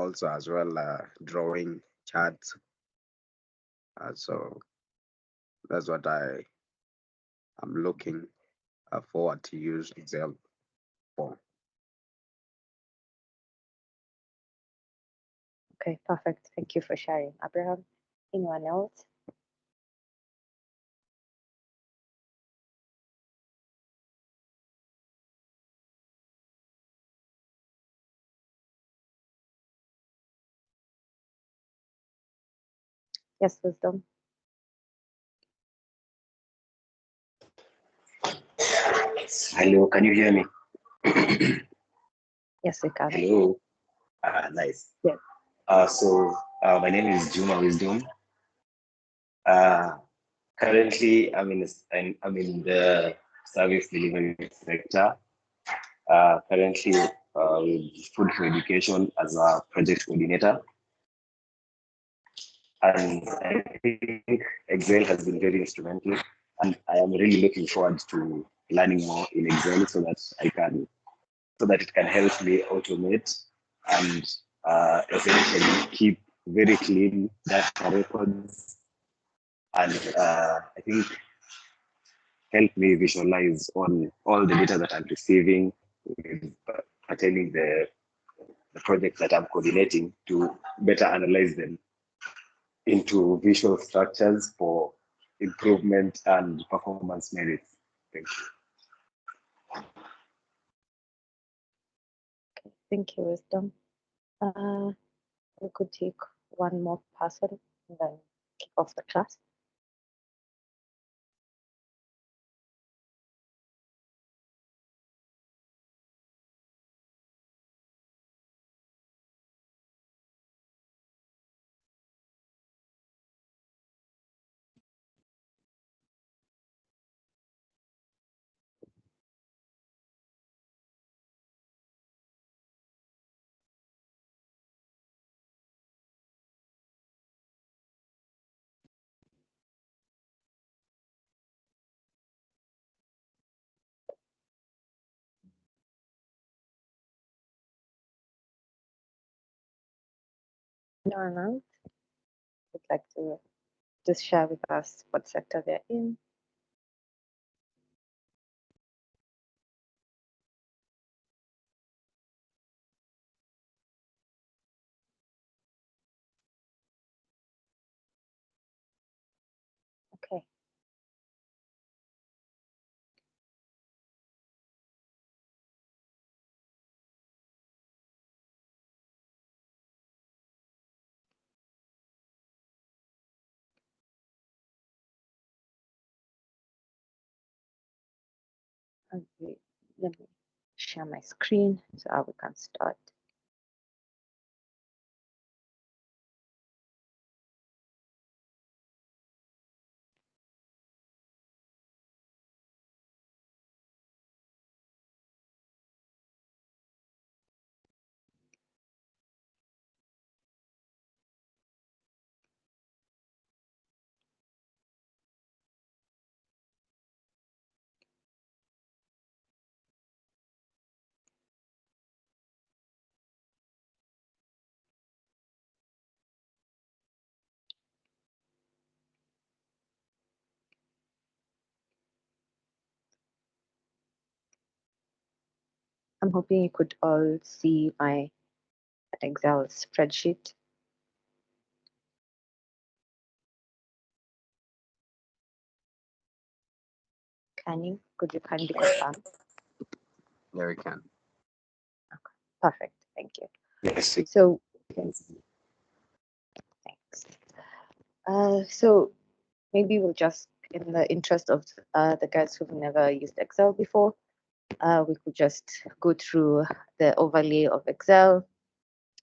also as well drawing charts. So that's what I'm looking forward to use Excel for. Okay, perfect. Thank you for sharing, Abraham. Anyone else? Yes, Wisdom. Hello, can you hear me? Yes, we can. Hello. Nice. Yes. My name is Juma Wisdom. Uh, Currently, I'm in the service delivery sector. Currently, with Food for Education as a project coordinator. And I think Excel has been very instrumental, and I am really looking forward to learning more in Excel so that it can help me automate and essentially keep very clean data records, and I think help me visualize on all the data that I'm receiving pertaining the projects that I'm coordinating to better analyze them into visual structures for improvement and performance merits. Thank you. Okay, thank you, Wisdom. We could take one more person and then kick off the class. Anyone else would like to just share with us what sector they're in? Okay. Okay. Let me share my screen so we can start. I'm hoping you could all see my Excel spreadsheet. Can you? Could you kindly confirm? Yeah, we can. Okay, perfect. Thank you. Yes. So, thanks. So maybe we'll just, in the interest of the guys who've never used Excel before, we could just go through the overlay of Excel,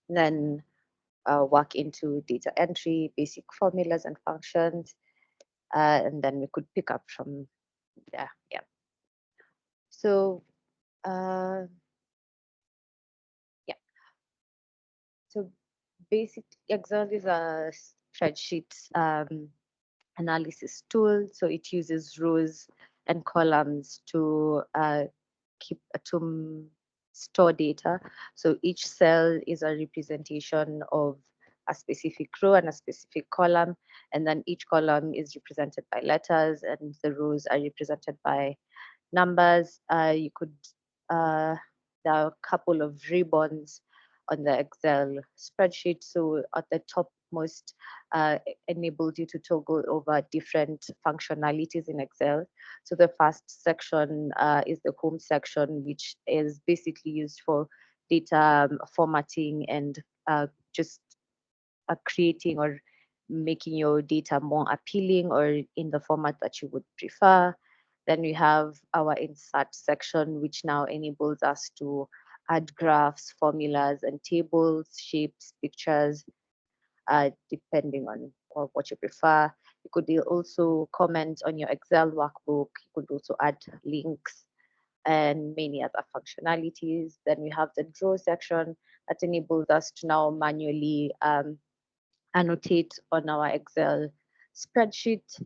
then work into data entry, basic formulas and functions, and then we could pick up from there. Yeah. So, yeah. So basic Excel is a spreadsheet analysis tool. So it uses rows and columns to keep to store data. So each cell is a representation of a specific row and a specific column, and then each column is represented by letters, and the rows are represented by numbers. You could there are a couple of ribbons on the Excel spreadsheet. So at the topmost enables you to toggle over different functionalities in Excel. So the first section is the home section, which is basically used for data formatting and just creating or making your data more appealing or in the format that you would prefer. Then we have our insert section, which now enables us to add graphs, formulas, and tables, shapes, pictures, depending on what you prefer. You could also comment on your Excel workbook. You could also add links and many other functionalities. Then we have the draw section that enables us to now manually annotate on our Excel spreadsheet.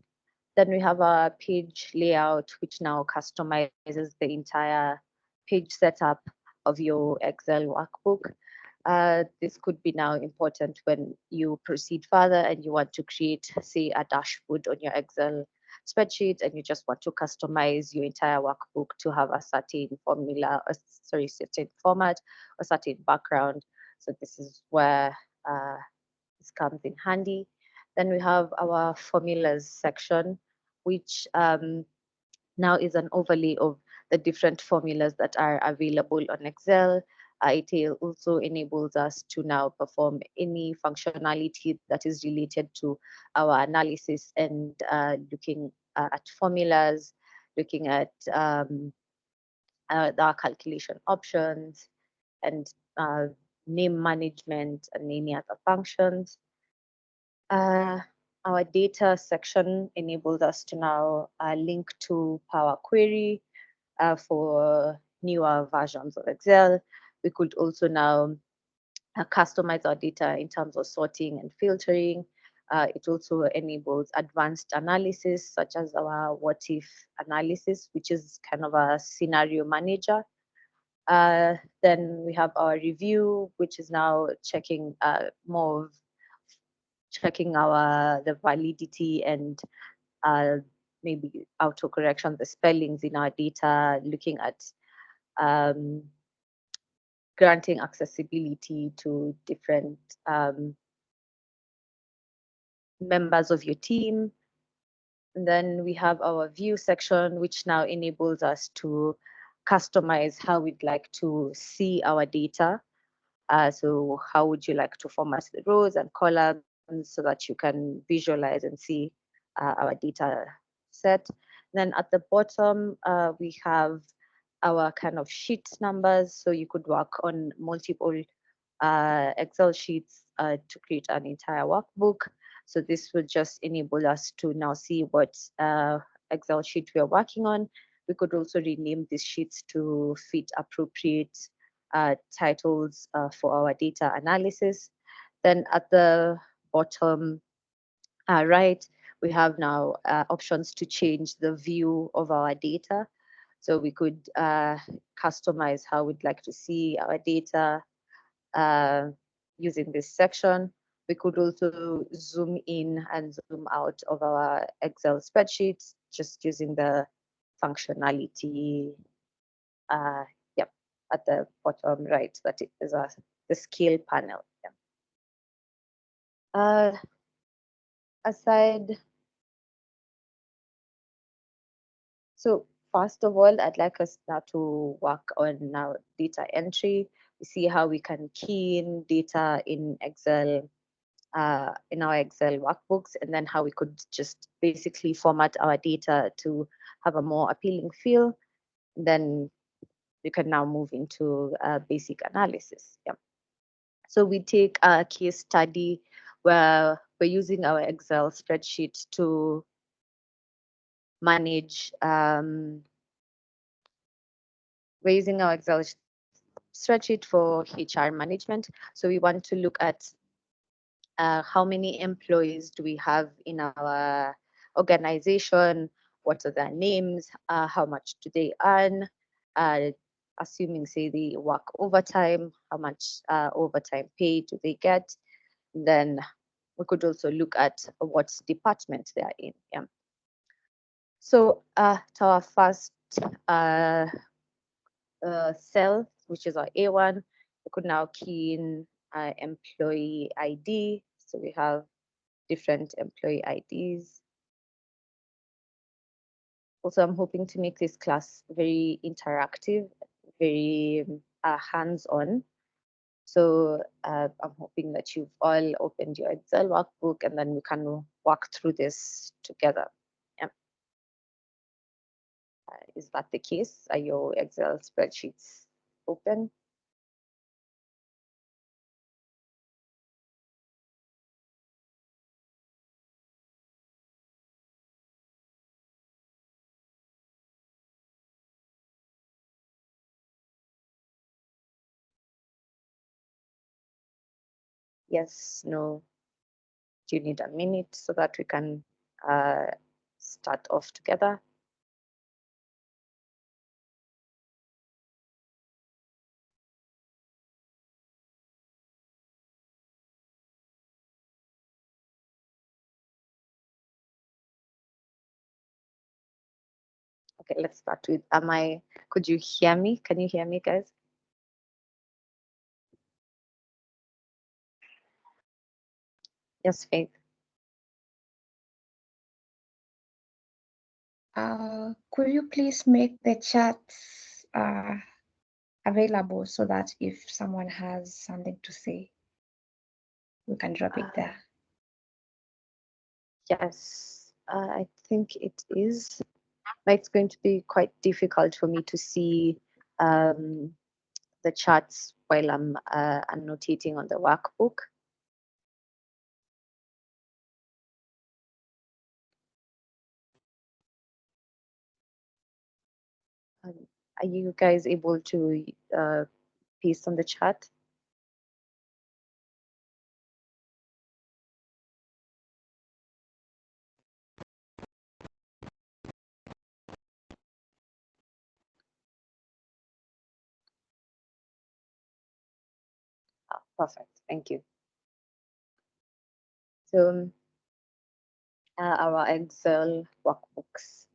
Then we have our page layout, which now customizes the entire page setup of your Excel workbook. This could be now important when you proceed further and you want to create, say, a dashboard on your Excel spreadsheet, and you just want to customize your entire workbook to have a certain formula, or sorry, certain format, or certain background. So this is where this comes in handy. Then we have our formulas section, which now is an overlay of the different formulas that are available on Excel. It also enables us to now perform any functionality that is related to our analysis and looking at formulas, looking at our calculation options, and uh, name management and any other functions. Uh, our data section enables us to now link to Power Query for newer versions of Excel. We could also now customize our data in terms of sorting and filtering. It also enables advanced analysis, such as our what if analysis, which is kind of a scenario manager. Then we have our review, which is now checking more of checking the validity and uh, maybe autocorrection, the spellings in our data, looking at um, granting accessibility to different members of your team. And then we have our view section, which now enables us to customize how we'd like to see our data. So how would you like to format the rows and columns so that you can visualize and see our data set. Then at the bottom, we have our kind of sheet numbers. So you could work on multiple Excel sheets to create an entire workbook. So this will just enable us to now see what Excel sheet we are working on. We could also rename these sheets to fit appropriate titles for our data analysis. Then at the bottom right, we have now options to change the view of our data. So we could customize how we'd like to see our data uh, using this section. We could also zoom in and zoom out of our Excel spreadsheets just using the functionality uh, yep, at the bottom right, that is the scale panel. Yeah. Aside, so first of all, I'd like us now to work on now data entry. We see how we can key in data in Excel, in our Excel workbooks, and then how we could just basically format our data to have a more appealing feel. Then we can now move into basic analysis. Yeah. So we take a case study where we're using our Excel spreadsheet to manage, we're using our Excel spreadsheet for HR management. So we want to look at how many employees do we have in our organization, what are their names, how much do they earn, assuming, say, they work overtime, how much overtime pay do they get? Then we could also look at what department they are in. Yeah. So to our first cell, which is our A1, we could now key in employee ID. So we have different employee IDs. Also, I'm hoping to make this class very interactive, very hands-on. So I'm hoping that you've all opened your Excel workbook and then we can walk through this together. Yeah. Is that the case? Are your Excel spreadsheets open? Yes, no. Do you need a minute so that we can start off together? Okay, let's start with, could you hear me? Can you hear me, guys? Yes, Faith. Could you please make the chats available so that if someone has something to say, we can drop it there? Yes, I think it is. But it's going to be quite difficult for me to see the charts while I'm annotating on the workbook. Are you guys able to paste on the chat? Perfect, thank you. So our Excel workbooks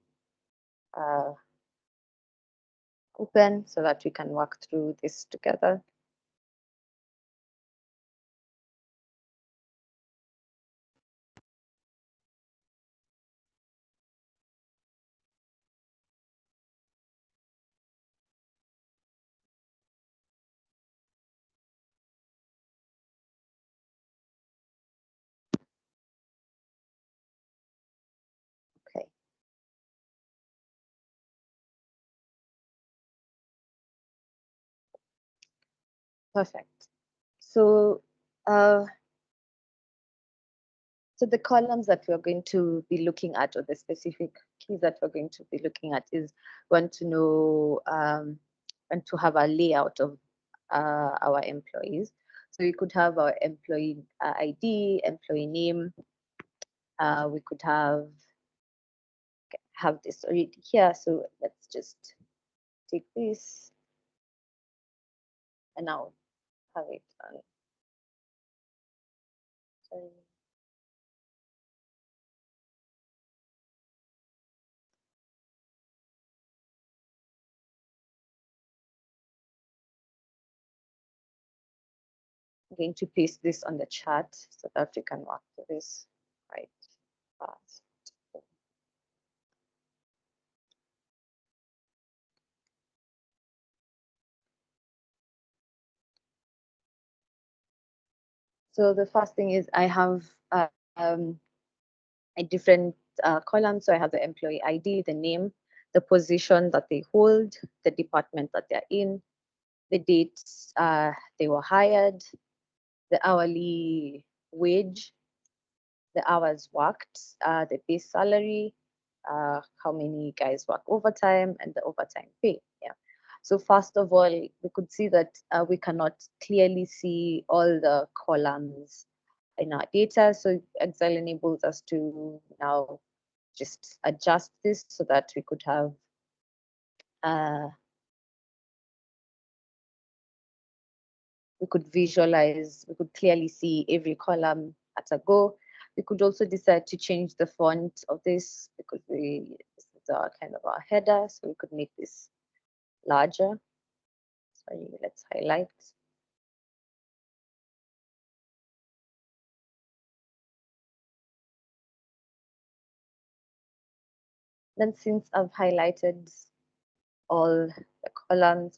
open so that we can work through this together. Okay. Perfect. So so the columns that we're going to be looking at, or the specific keys that we're going to be looking at, is want to know and to have a layout of our employees. So we could have our employee ID, employee name. We could have this already here. So let's just take this and now have it on. Sorry. I'm going to paste this on the chat so that we can work through this quite fast. So the first thing is I have a different column. So I have the employee ID, the name, the position that they hold, the department that they're in, the dates they were hired, the hourly wage, the hours worked, the base salary, how many guys work overtime, and the overtime pay. Yeah. So first of all, we could see that we cannot clearly see all the columns in our data. So Excel enables us to now just adjust this so that we could have we could visualize, we could clearly see every column at a go. We could also decide to change the font of this because this is our kind of our header, so we could make this larger. Sorry, let's highlight. Then since I've highlighted all the columns,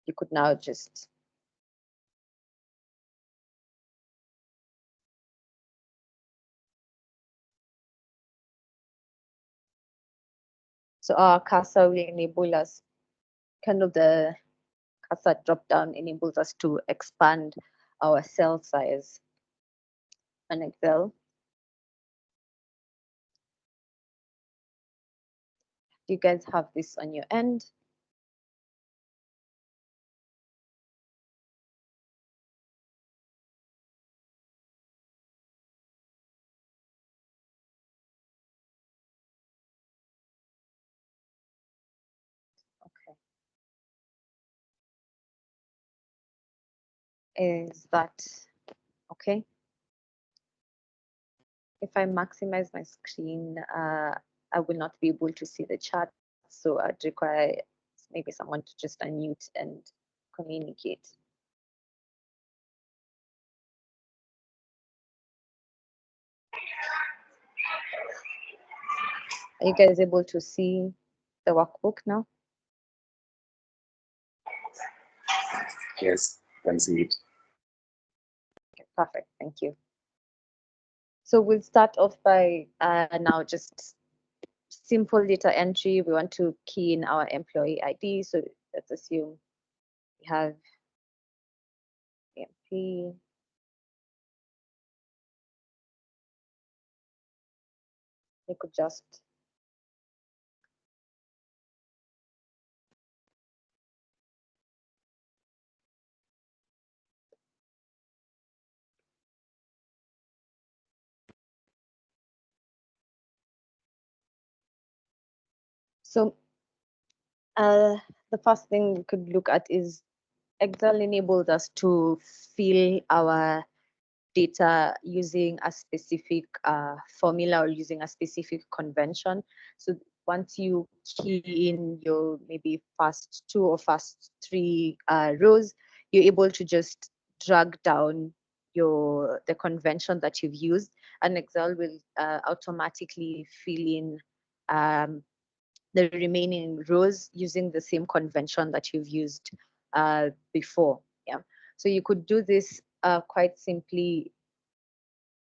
you could now just so our cursor will enable us, kind of the cursor drop down enables us to expand our cell size on Excel. Do you guys have this on your end? Okay. Is that okay? If I maximize my screen, I will not be able to see the chat, so I'd require maybe someone to just unmute and communicate. Are you guys able to see the workbook now? Yes, can see it. Okay, perfect, thank you. So we'll start off by now just simple data entry. We want to key in our employee ID. So let's assume we have MP. We could just so the first thing we could look at is Excel enables us to fill our data using a specific formula or using a specific convention. So once you key in your maybe first two or first three rows, you're able to just drag down the convention that you've used, and Excel will automatically fill in the remaining rows using the same convention that you've used before. Yeah. So you could do this quite simply,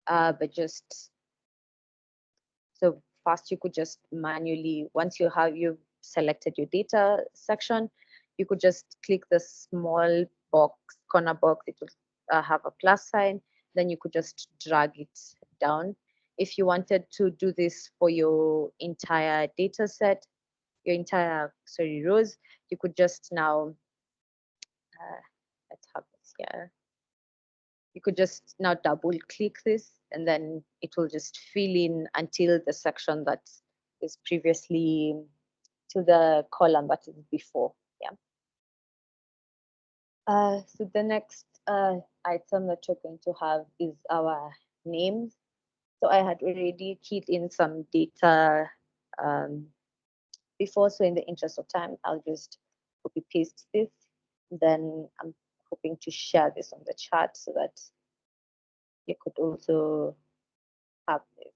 but just so first you could just manually, once you've selected your data section, you could just click the small box, corner box. It will have a plus sign. Then you could just drag it down. If you wanted to do this for your entire data set, your entire rows, you could just now let's have this here. You could just now double click this, and then it will just fill in until the section that is previously to the column that is before. Yeah. So the next item that you're going to have is our names. So I had already keyed in some data before, so in the interest of time, I'll just copy paste this. Then I'm hoping to share this on the chat so that you could also have this.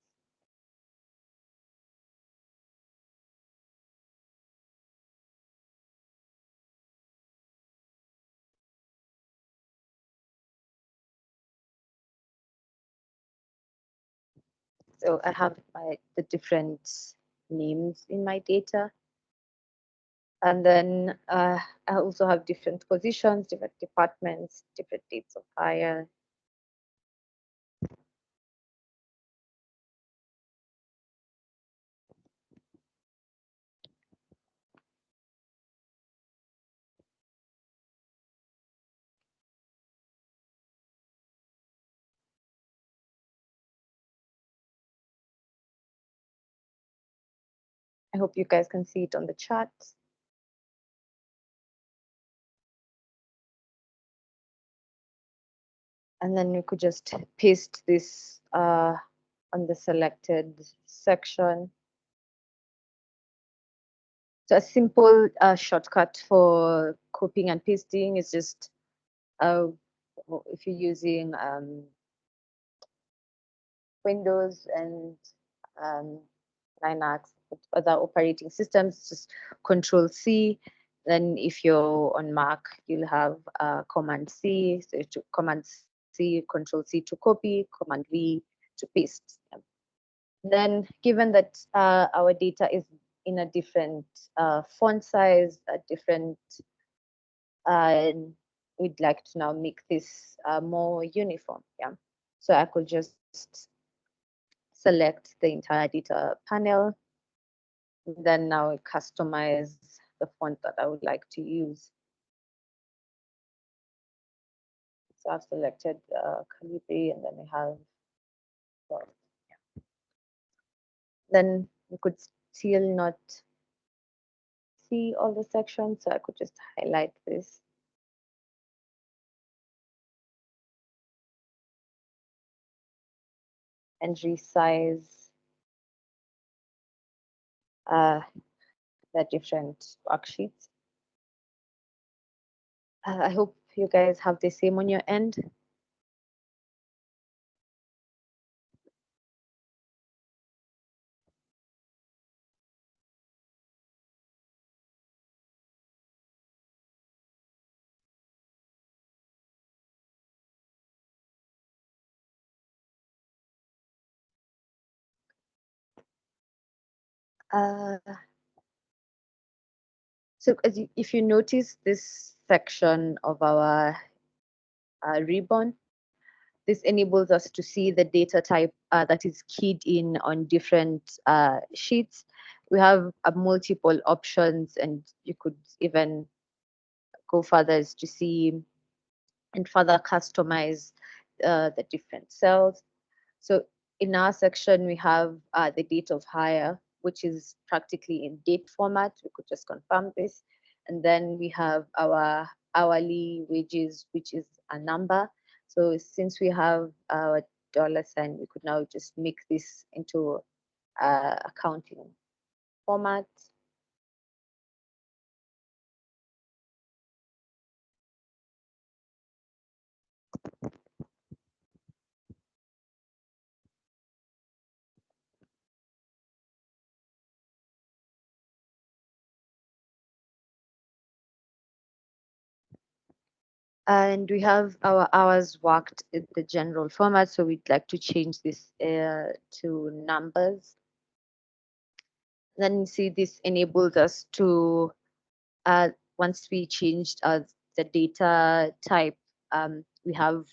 So I have the different names in my data. And then I also have different positions, different departments, different dates of hire. I hope you guys can see it on the chat. And then we could just paste this on the selected section. So a simple shortcut for copying and pasting is just if you're using Windows and um, Linux, other operating systems, just Control C. Then if you're on Mac, you'll have Command C. So Command C, Control C to copy, Command V to paste. Then, given that our data is in a different font size, a different, we'd like to now make this more uniform. Yeah. So I could just select the entire data panel. Then now I customize the font that I would like to use. So I've selected Calibri, and then we have, well, yeah. Then we could still not see all the sections, so I could just highlight this. And resize the different worksheets. I hope you guys have the same on your end. Uh, so if you notice this section of our ribbon, this enables us to see the data type that is keyed in on different sheets. We have multiple options, and you could even go further to see and further customize the different cells. So in our section, we have the date of hire, which is practically in date format. We could just confirm this. And then we have our hourly wages, which is a number. So since we have our $sign, we could now just make this into accounting format. And we have our hours worked in the general format. So we'd like to change this to numbers. Then you see this enables us to, once we changed the data type, we have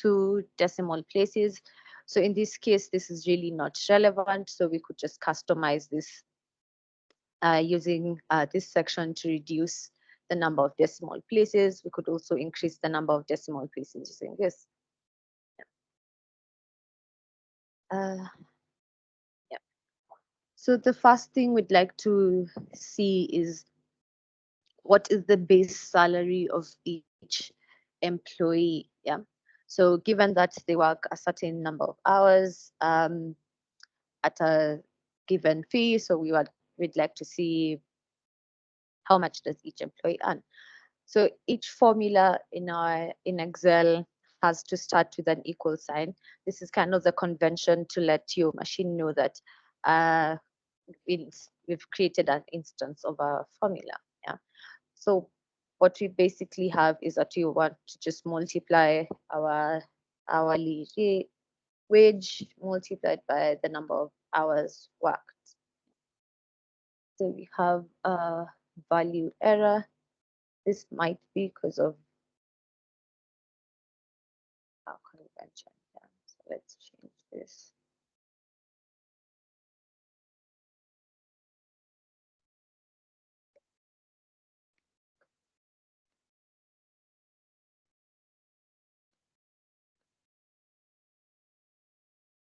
2 decimal places. So in this case, this is really not relevant. So we could just customize this using this section to reduce the number of decimal places. We could also increase the number of decimal places using this. Yeah. So the first thing we'd like to see is what is the base salary of each employee. Yeah. So given that they work a certain number of hours at a given fee, so we'd like to see how much does each employee earn. So each formula in Excel has to start with an equal sign. This is kind of the convention to let your machine know that we've created an instance of a formula. Yeah. So what we basically have is that you want to just multiply our hourly wage multiplied by the number of hours worked. So we have a value error. This might be because of our convention. Yeah. So let's change this.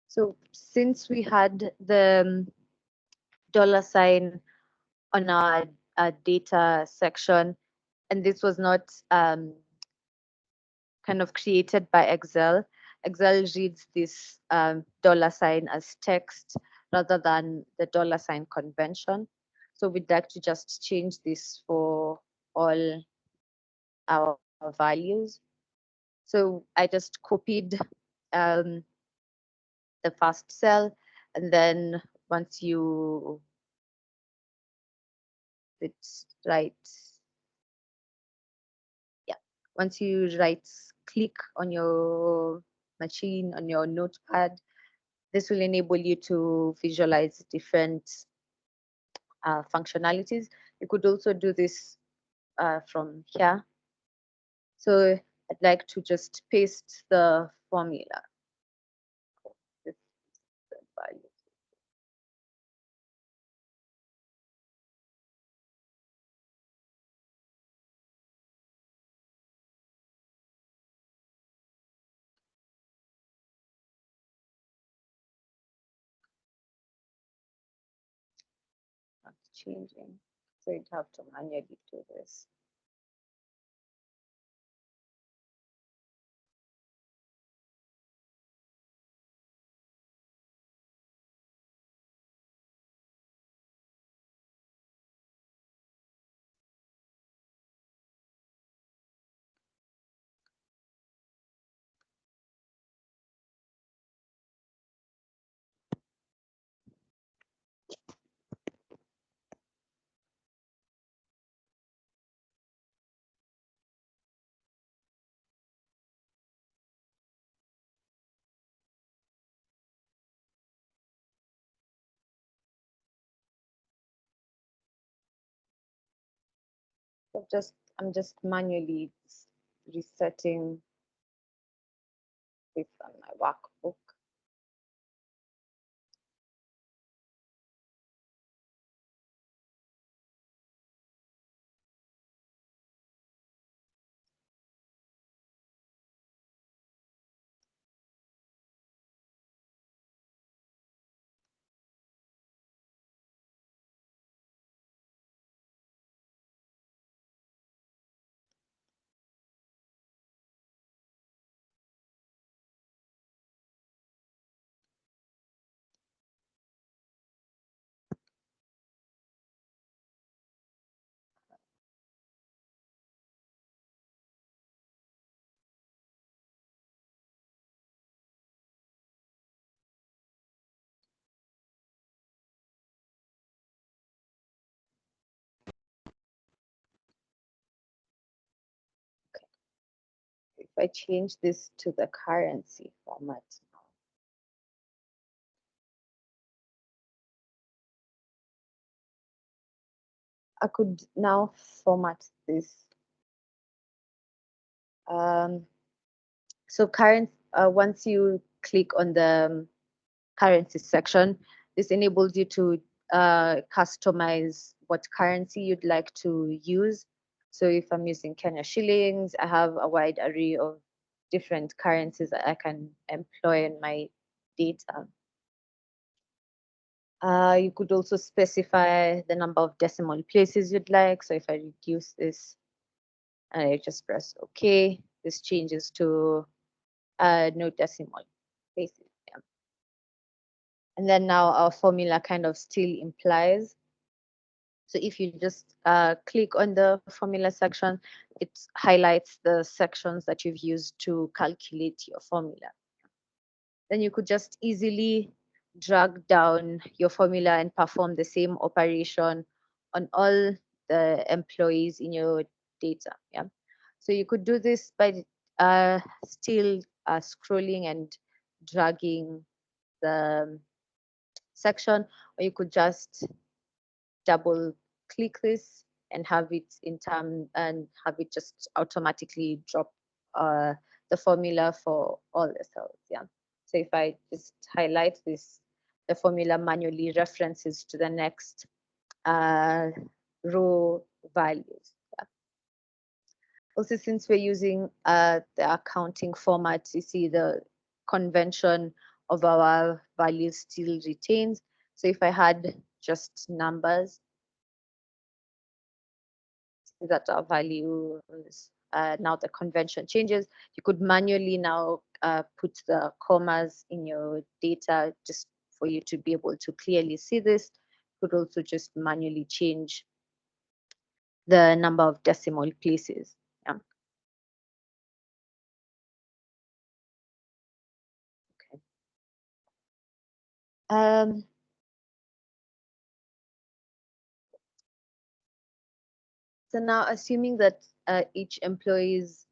So since we had the $sign on our data section, and this was not kind of created by Excel. Excel reads this dollar sign as text rather than the dollar sign convention. So we'd like to just change this for all our values. So I just copied the first cell, and then once you it's right, yeah, once you right click on your machine on your notepad, this will enable you to visualize different functionalities. You could also do this from here. So I'd like to just paste the formula. This is the value. Not changing. So you'd have to manually do this. So I'm just manually resetting this on my workbook. If I change this to the currency format now, I could now format this. So once you click on the currency section, this enables you to customize what currency you'd like to use. So if I'm using Kenya shillings, I have a wide array of different currencies that I can employ in my data. You could also specify the number of decimal places you'd like. So if I reduce this and I just press OK, this changes to no decimal places. Yeah. And then now our formula kind of still implies. So if you just click on the formula section, it highlights the sections that you've used to calculate your formula. Then you could just easily drag down your formula and perform the same operation on all the employees in your data. Yeah. So you could do this by still scrolling and dragging the section, or you could just double click this and have it in term and have it just automatically drop the formula for all the cells. Yeah. So if I just highlight this, the formula manually references to the next row values. Yeah. Also, since we're using the accounting format, you see the convention of our values still retains. So if I had just numbers, that our values now the convention changes. You could manually now put the commas in your data just for you to be able to clearly see this. You could also just manually change the number of decimal places. Yeah. Okay. So now, assuming that each employee's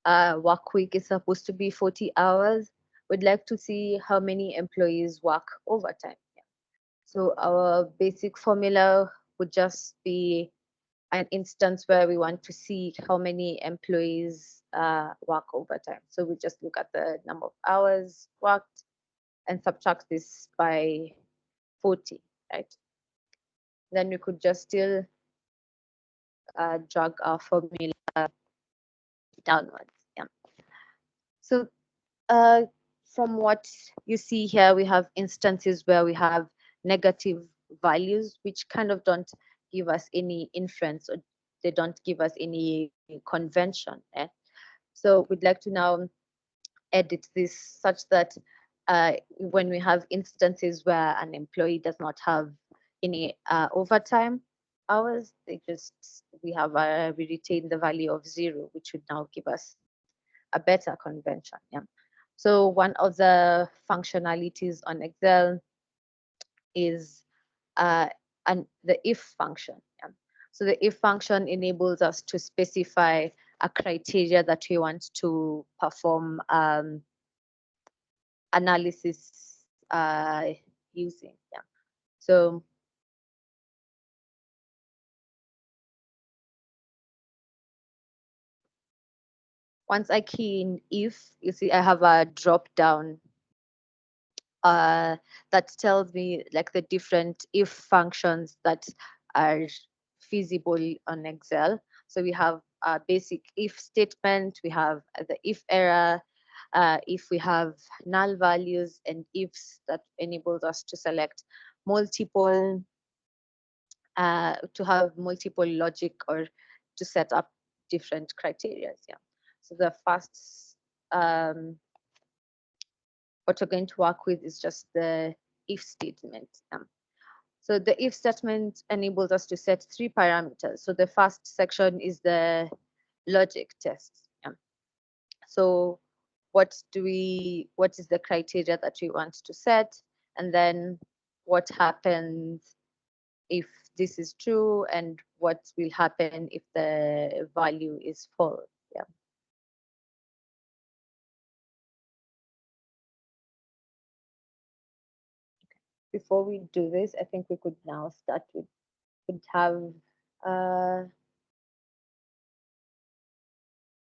work week is supposed to be 40 hours, we'd like to see how many employees work overtime. Yeah. So our basic formula would just be an instance where we want to see how many employees work overtime. So we just look at the number of hours worked and subtract this by 40, right? Then we could just still drag our formula downwards. Yeah. So from what you see here, we have instances where we have negative values, which kind of don't give us any inference, or they don't give us any convention. So we'd like to now edit this such that when we have instances where an employee does not have any overtime hours, we retain the value of 0, which would now give us a better convention. Yeah. So one of the functionalities on Excel is the if function. Yeah. So the if function enables us to specify a criteria that we want to perform analysis using. Yeah. So once I key in if, you see I have a drop down that tells me like the different if functions that are feasible on Excel. So we have a basic if statement, we have the if error, if we have null values, and ifs that enables us to select multiple, to have multiple logic or to set up different criteria. Yeah. So the first what we're going to work with is just the if statement. So the if statement enables us to set 3 parameters. So the first section is the logic test. So what is the criteria that we want to set? And then what happens if this is true, and what will happen if the value is false? Yeah. Before we do this, I think we could now start with, could have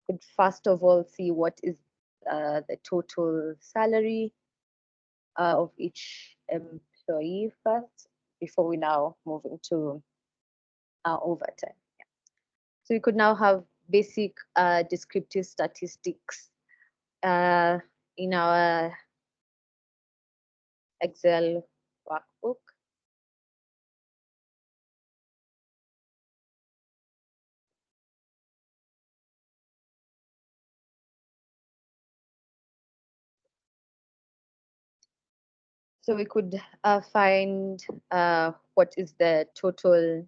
could first of all see what is the total salary of each employee first, before we now move into overtime. Yeah. So we could now have basic descriptive statistics in our Excel workbook. So we could find what is the total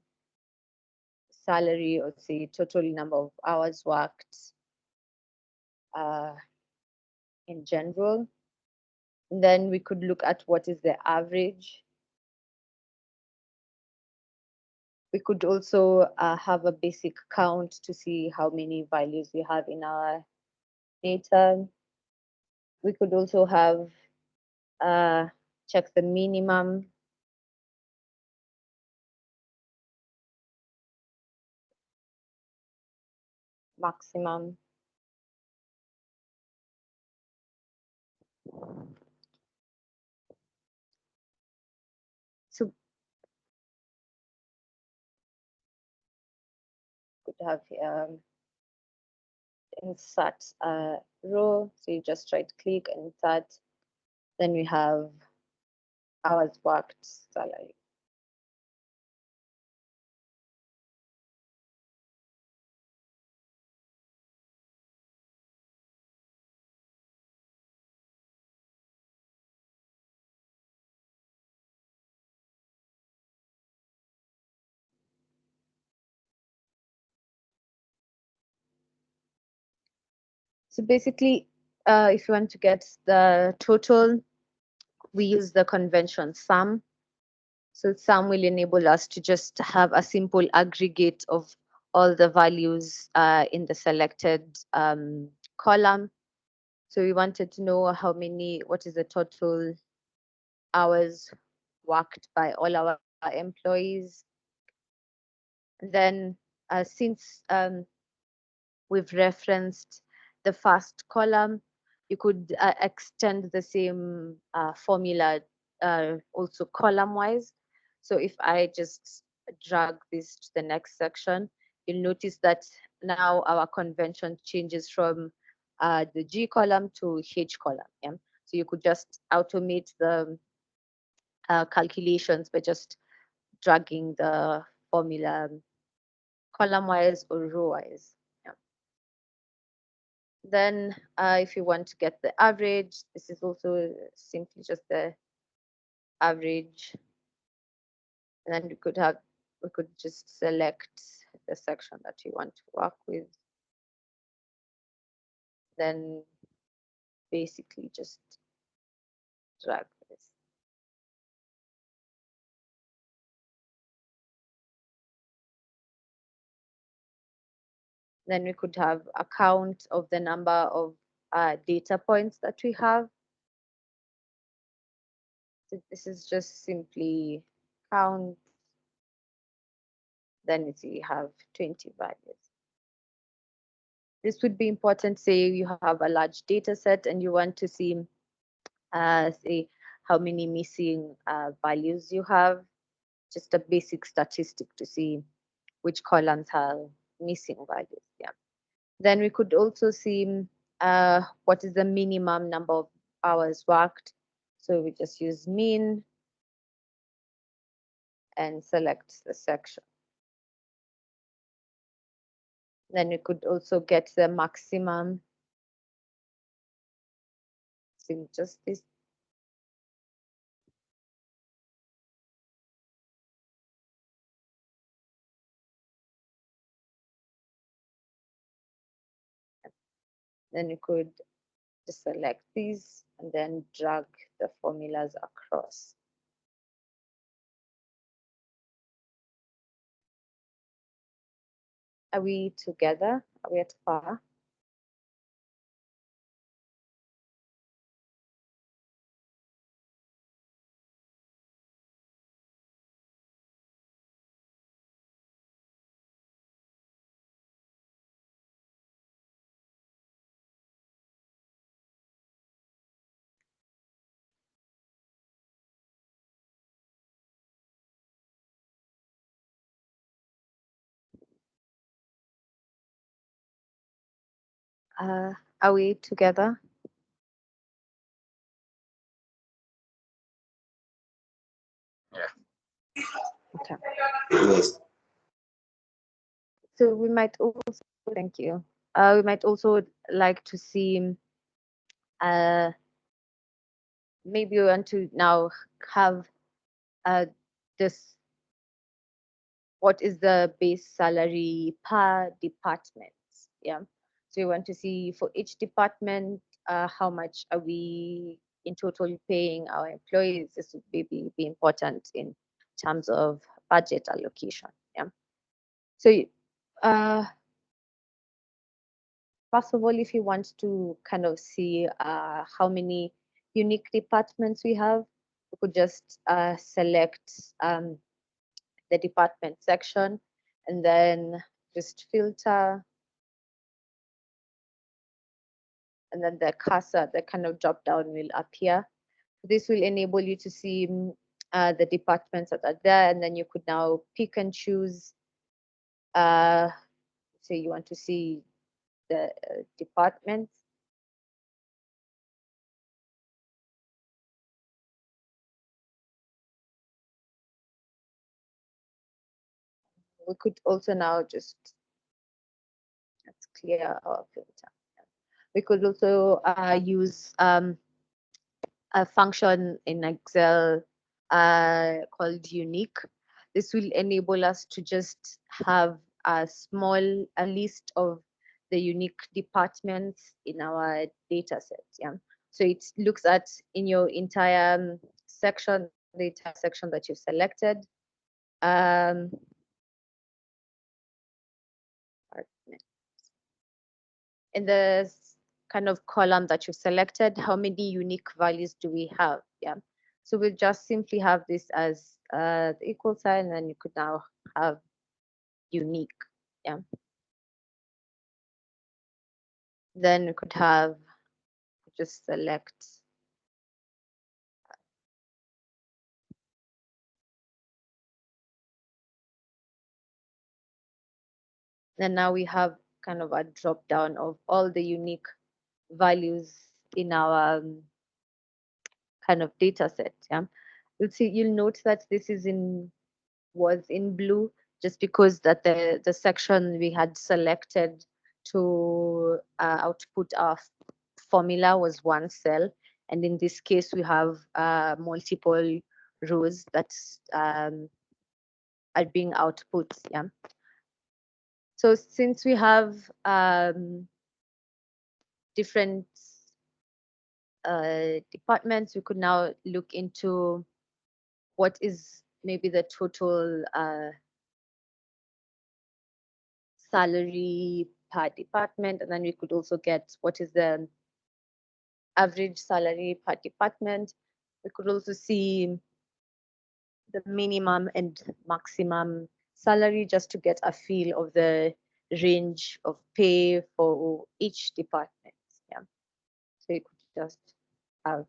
salary, or say total number of hours worked in general. And then we could look at what is the average. We could also have a basic count to see how many values we have in our data. We could also have check the minimum, maximum. So could have insert row. So you just right click and insert. Then we have hours worked salary. So basically, if you want to get the total, we use the convention sum. So sum will enable us to just have a simple aggregate of all the values in the selected column. So we wanted to know what is the total hours worked by all our employees. Then since we've referenced the first column, you could extend the same formula also column-wise. So if I just drag this to the next section, you'll notice that now our convention changes from the G column to H column. Yeah? So you could just automate the calculations by just dragging the formula column-wise or row-wise. Yeah. Then if you want to get the average, this is also simply just the average. And then we could just select the section that you want to work with. Then basically just drag this. Then we could have a count of the number of data points that we have. So this is just simply count. Then we have 20 values. This would be important, say you have a large data set and you want to see, say, how many missing values you have, just a basic statistic to see which columns have missing values. Yeah. Then we could also see what is the minimum number of hours worked. So we just use min and select the section. Then we could also get the maximum. So just this. Then you could just select these and then drag the formulas across. Are we together? Are we at par? Are we together? Yeah. Okay. Yes. So we might also, thank you. We might also like to see, maybe we want to now have this, what is the base salary per department? Yeah. So we want to see for each department, how much are we in total paying our employees? This would be important in terms of budget allocation. Yeah. So first of all, if you want to kind of see how many unique departments we have, you could just select the department section and then just filter, and then the cursor, the kind of drop down will appear. This will enable you to see the departments that are there, and then you could now pick and choose. Say you want to see the departments. We could also now just, let's clear our filter. We could also use a function in Excel called unique. This will enable us to just have a list of the unique departments in our data set. Yeah. So it looks at in your entire section, the entire section that you've selected. Um, in the kind of column that you've selected, how many unique values do we have? Yeah. So we'll just simply have this as the equal sign, and you could now have unique. Yeah. Then we could have just select and now we have kind of a drop down of all the unique values in our kind of data set. Yeah. You'll note that this is in was in blue just because that the section we had selected to output our formula was one cell, and in this case we have multiple rows that are being output. Yeah. So since we have different departments, we could now look into what is maybe the total salary per department, and then we could also get what is the average salary per department. We could also see the minimum and maximum salary just to get a feel of the range of pay for each department. Yeah. So you could just have,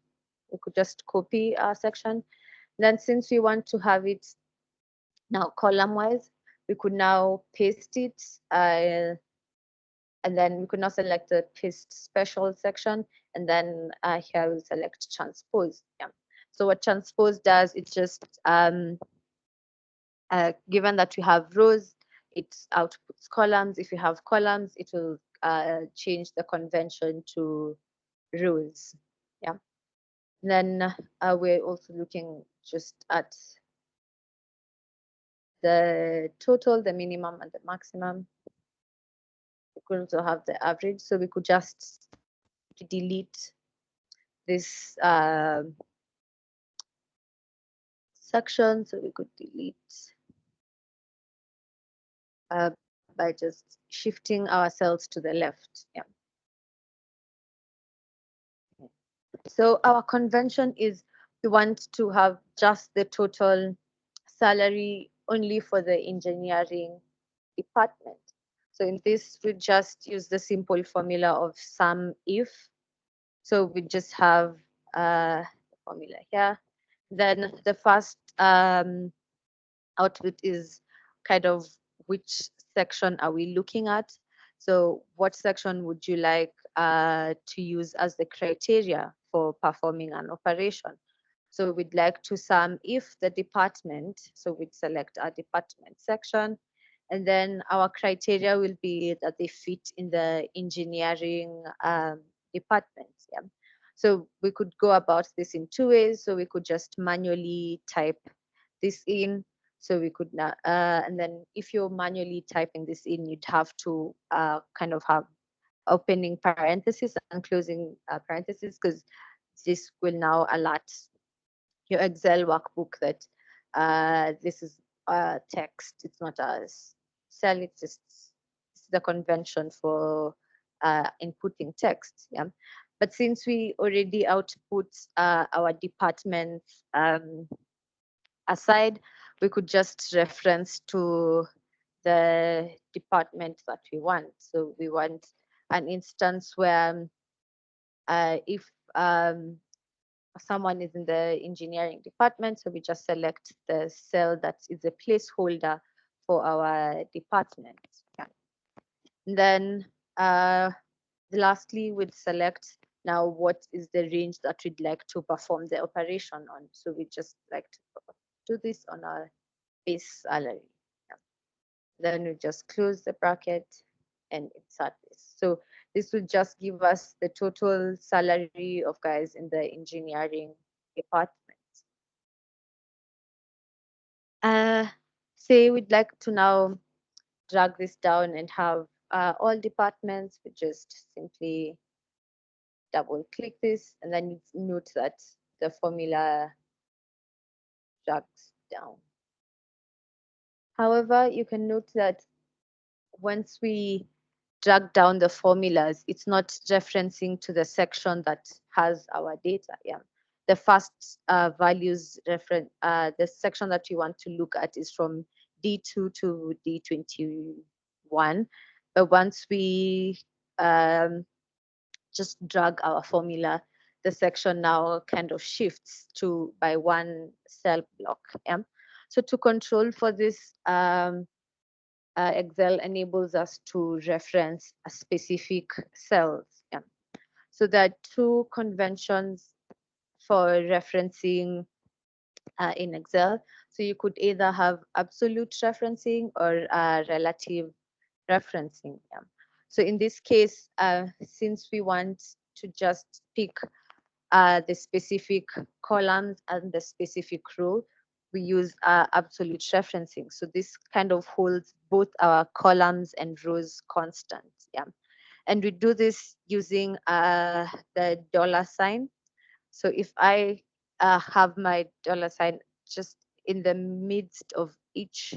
we could just copy our section. Then since we want to have it now column wise, we could now paste it and then we could now select the paste special section, and then here we'll select transpose. Yeah. So what transpose does, it just given that we have rows, it outputs columns. If you have columns, it will change the convention to rows. Yeah. Then we're also looking just at the total, the minimum, and the maximum. We could also have the average, so we could just delete this section. So we could delete by just shifting our cells to the left. Yeah. So our convention is we want to have just the total salary only for the engineering department. So in this, we just use the simple formula of sum if. So we just have the formula here. Then the first output is kind of which section are we looking at. So what section would you like to use as the criteria for performing an operation? So we'd like to sum if the department, so we'd select our department section, and then our criteria will be that they fit in the engineering department. Yeah. So we could go about this in two ways. So we could just manually type this in. So we could not, and then if you're manually typing this in, you'd have to kind of have opening parentheses and closing parentheses, because this will now alert your Excel workbook that this is text. It's not a cell. It's the convention for inputting text. Yeah. But since we already output our department aside, we could just reference to the department that we want. So we want an instance where if someone is in the engineering department, so we just select the cell that is a placeholder for our department. Yeah. And then lastly, we'd select now what is the range that we'd like to perform the operation on. So we just like to do this on our base salary. Yeah. Then we just close the bracket and insert this. So this will just give us the total salary of guys in the engineering department. Say we'd like to now drag this down and have all departments, we just simply double click this, and then you note that the formula drags down. However, you can note that once we drag down the formulas, it's not referencing to the section that has our data. Yeah. The first values reference, the section that you want to look at is from D2 to D21. But once we just drag our formula, the section now kind of shifts to by one cell block. Yeah. So to control for this, Excel enables us to reference a specific cells. Yeah. So there are two conventions for referencing in Excel. So you could either have absolute referencing or relative referencing. Yeah. So in this case, since we want to just pick the specific columns and the specific row, we use absolute referencing. So this kind of holds both our columns and rows constant. Yeah. And we do this using the $sign. So if I have my $sign just in the midst of each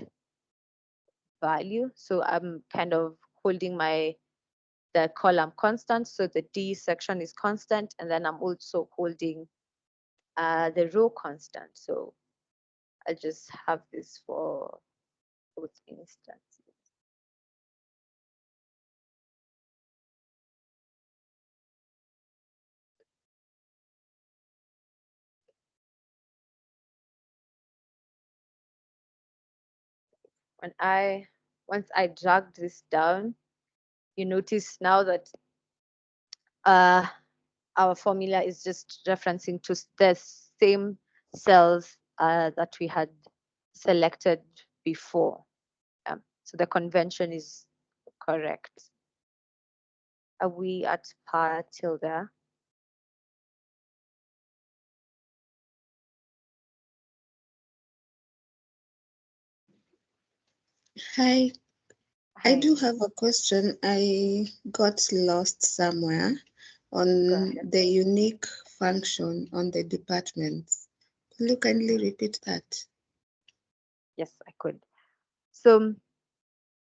value, so I'm kind of holding the column constant, so the D section is constant, and then I'm also holding the row constant. So I'll just have this for both instances. Once I drag this down, you notice now that our formula is just referencing to the same cells that we had selected before. So the convention is correct. Are we at par till there? Hi, I Hi. do have a question. I got lost somewhere Go on ahead. the unique function on the departments. Will you kindly repeat that? Yes, I could. So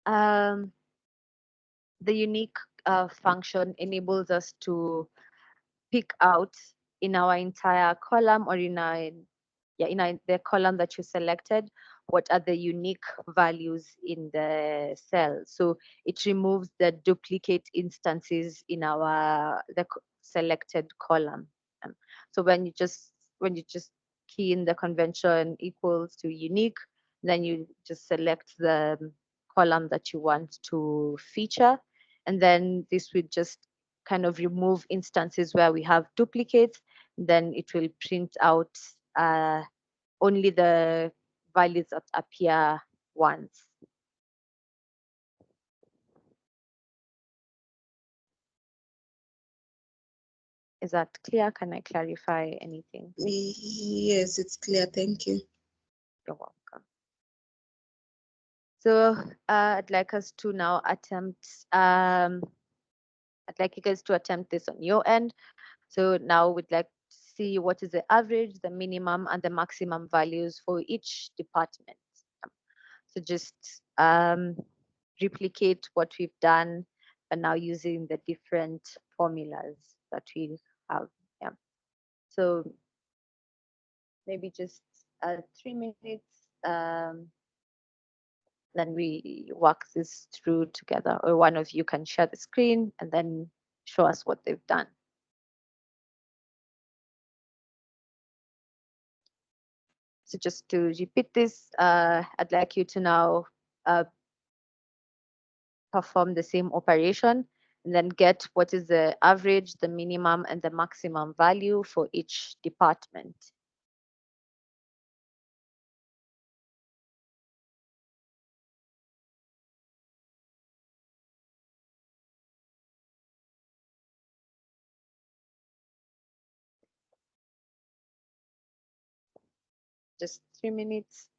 the unique function enables us to pick out in our entire column or the column that you selected, what are the unique values in the cell. So it removes the duplicate instances in the selected column. So when you just key in the convention equals to unique, then you just select the column that you want to feature, and then this will just kind of remove instances where we have duplicates. Then it will print out only the values that appear once. Is that clear? Can I clarify anything? Yes, it's clear. Thank you. You're welcome. So I'd like us to now attempt, I'd like you guys to attempt this on your end. So now we'd like to see what is the average, the minimum, and the maximum values for each department. So just replicate what we've done, but now using the different formulas that we have. Yeah. So maybe just 3 minutes. Then we walk this through together, or one of you can share the screen and then show us what they've done. So just to repeat this, I'd like you to now perform the same operation and then get what is the average, the minimum, and the maximum value for each department. Just 3 minutes.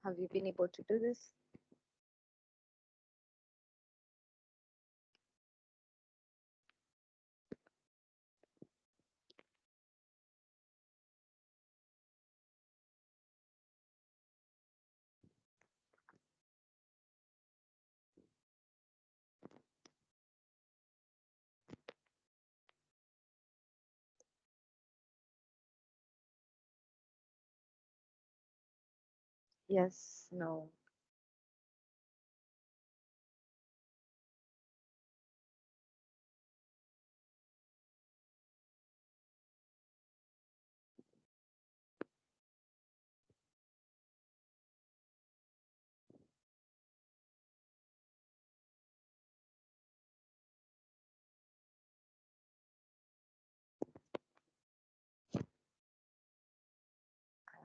Have you been able to do this? Yes, no.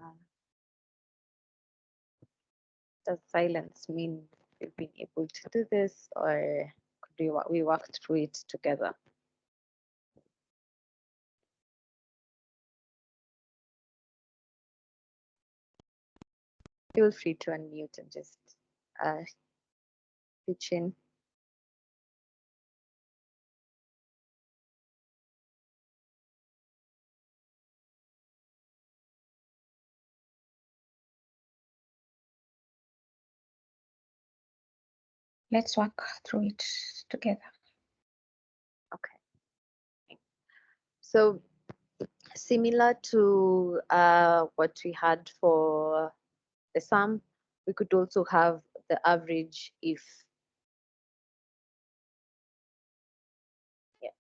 Uh, does silence mean we've been able to do this, or could we work through it together? Feel free to unmute and just pitch in. Let's work through it together. Okay. So similar to what we had for the sum, we could also have the average if. Yeah.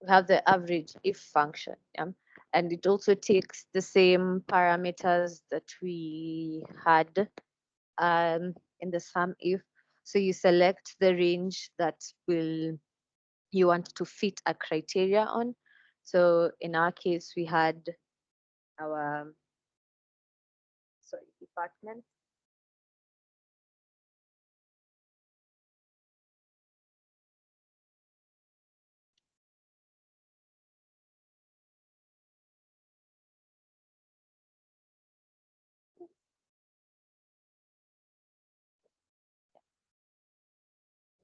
We have the average if function, yeah? And it also takes the same parameters that we had in the sum if. So you select the range that will you want to fit a criteria on. So in our case, we had our department.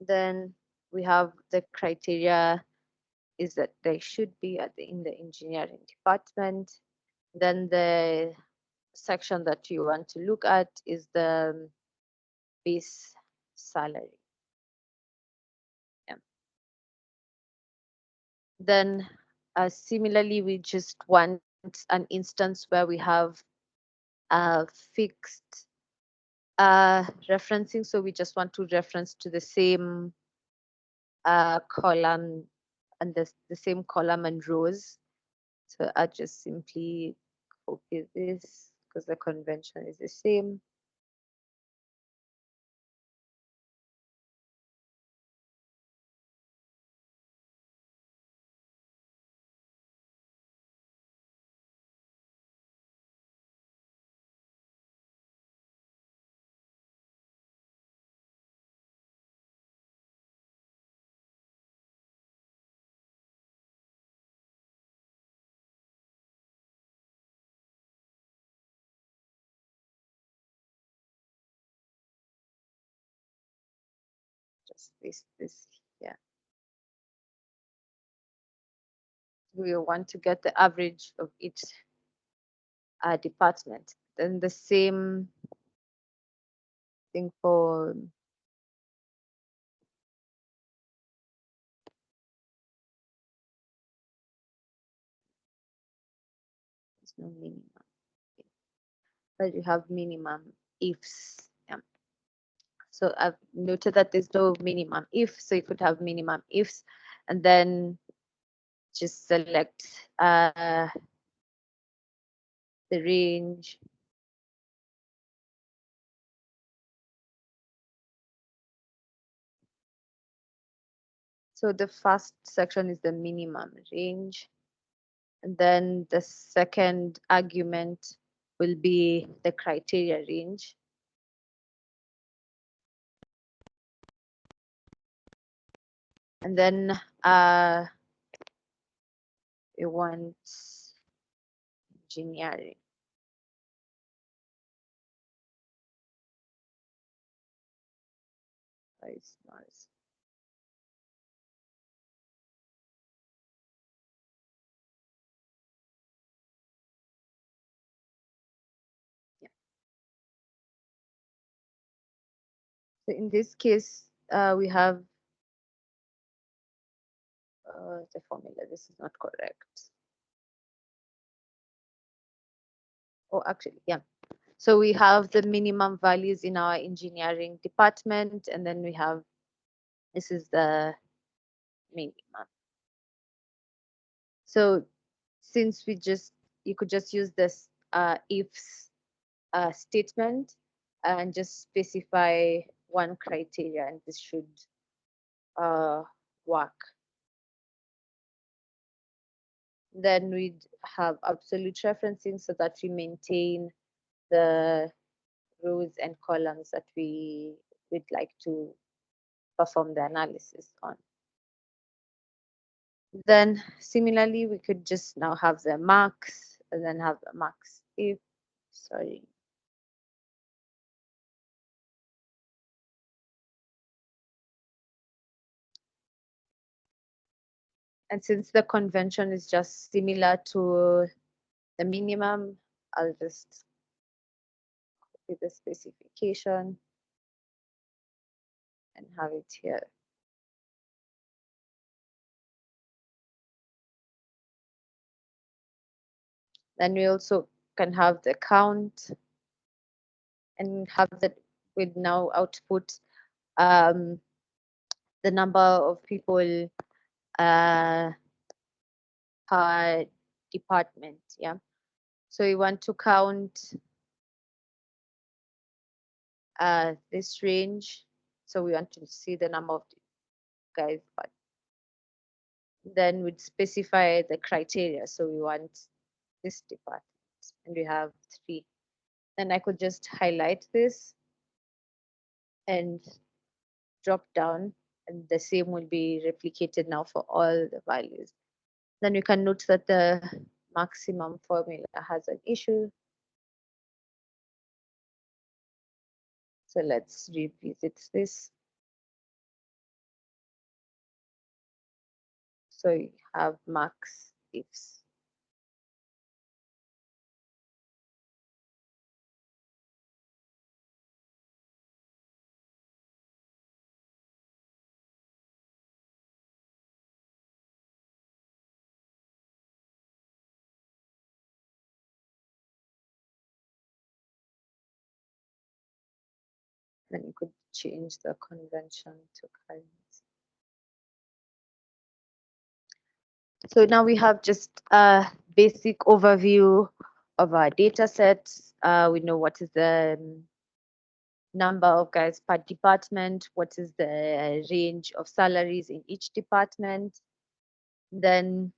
Then we have the criteria is that they should be in the engineering department. Then the section that you want to look at is the base salary. Yeah. Then similarly, we just want an instance where we have a fixed referencing. So we just want to reference to the same column and the same column and rows. So I just simply copy this because the convention is the same. Just this here. We want to get the average of each department. Then the same thing for there's no minimum. But you have minimum ifs. Yeah. So I've noted that there's no minimum if, so you could have minimum ifs, and then just select the range. So the first section is the minimum range, and then the second argument will be the criteria range. And then we want engineering. Noise, noise. Yeah. So in this case, we have the formula. This is not correct. Oh, actually, yeah. So we have the minimum values in our engineering department, and then we have, this is the minimum. So since you could just use this ifs statement and just specify one criteria, and this should work. Then we'd have absolute referencing so that we maintain the rows and columns that we'd like to perform the analysis on. Then similarly, we could just now have the max and then have a max if, sorry. And since the convention is just similar to the minimum, I'll just copy the specification and have it here. Then we also can have the count and have that with now output the number of people per department. Yeah. So we want to count this range. So we want to see the number of guys, but then we'd specify the criteria. So we want this department, and we have 3. Then I could just highlight this and drop down, and the same will be replicated now for all the values. Then you can note that the maximum formula has an issue. So let's revisit this. So you have max ifs. Then you could change the convention to currency. So now we have just a basic overview of our data sets. We know what is the number of guys per department, what is the range of salaries in each department. Then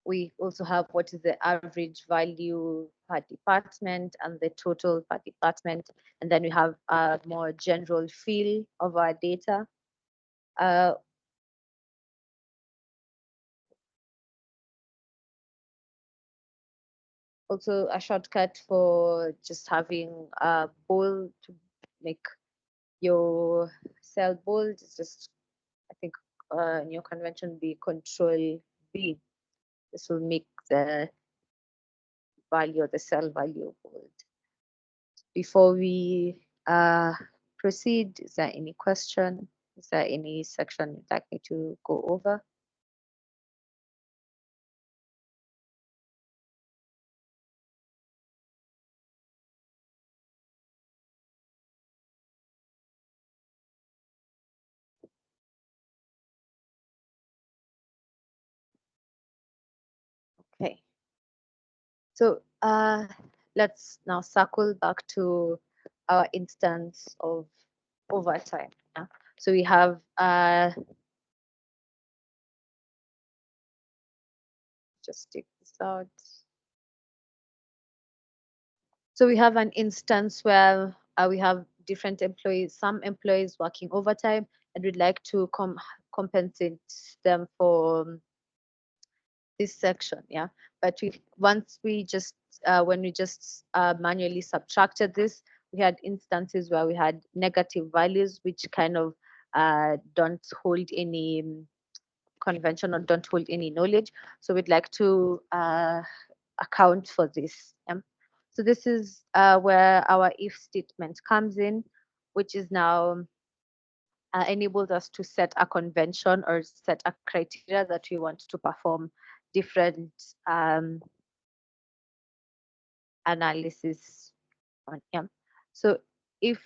we also have what is the average value per department and the total per department. And then we have a more general feel of our data. Also a shortcut for just having a bold to make your cell bold is just, I think in your convention be Control B. This will make the value or the cell value bold. Before we proceed, is there any question? Is there any section you'd like me to go over? Okay. So let's now circle back to our instance of overtime. Yeah? So we have just take this out. So we have an instance where we have different employees, some employees working overtime, and we'd like to compensate them for this section. Yeah, but once we just when we just manually subtracted this, we had instances where we had negative values, which kind of don't hold any convention or don't hold any knowledge. So we'd like to account for this. So this is where our if statement comes in, which is now enables us to set a convention or set a criteria that we want to perform different analysis on. So if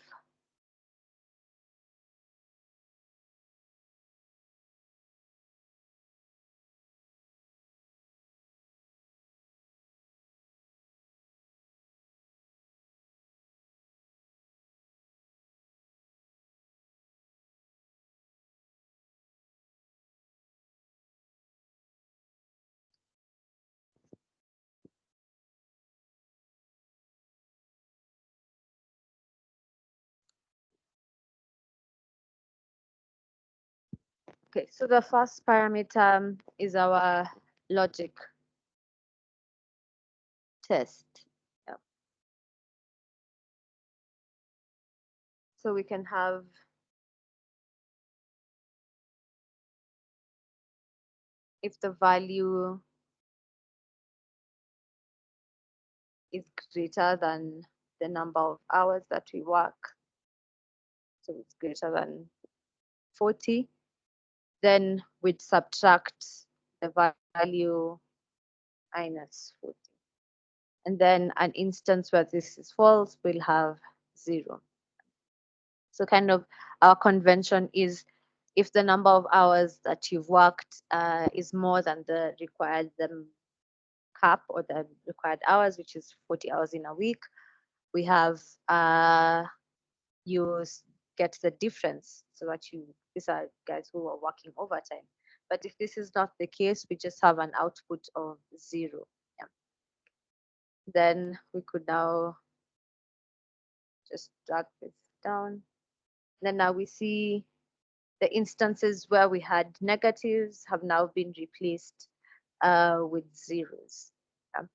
okay, so the first parameter is our logic test. Yeah. So we can have if the value is greater than the number of hours that we work, so it's greater than 40, then we'd subtract the value minus 40. And then an instance where this is false, we'll have 0. So kind of our convention is if the number of hours that you've worked is more than the required cap or the required hours, which is 40 hours in a week, we have you get the difference so that these are guys who are working overtime. But if this is not the case, we just have an output of 0. Yeah. Then we could now just drag this down. Then now we see the instances where we had negatives have now been replaced with zeros. Yeah.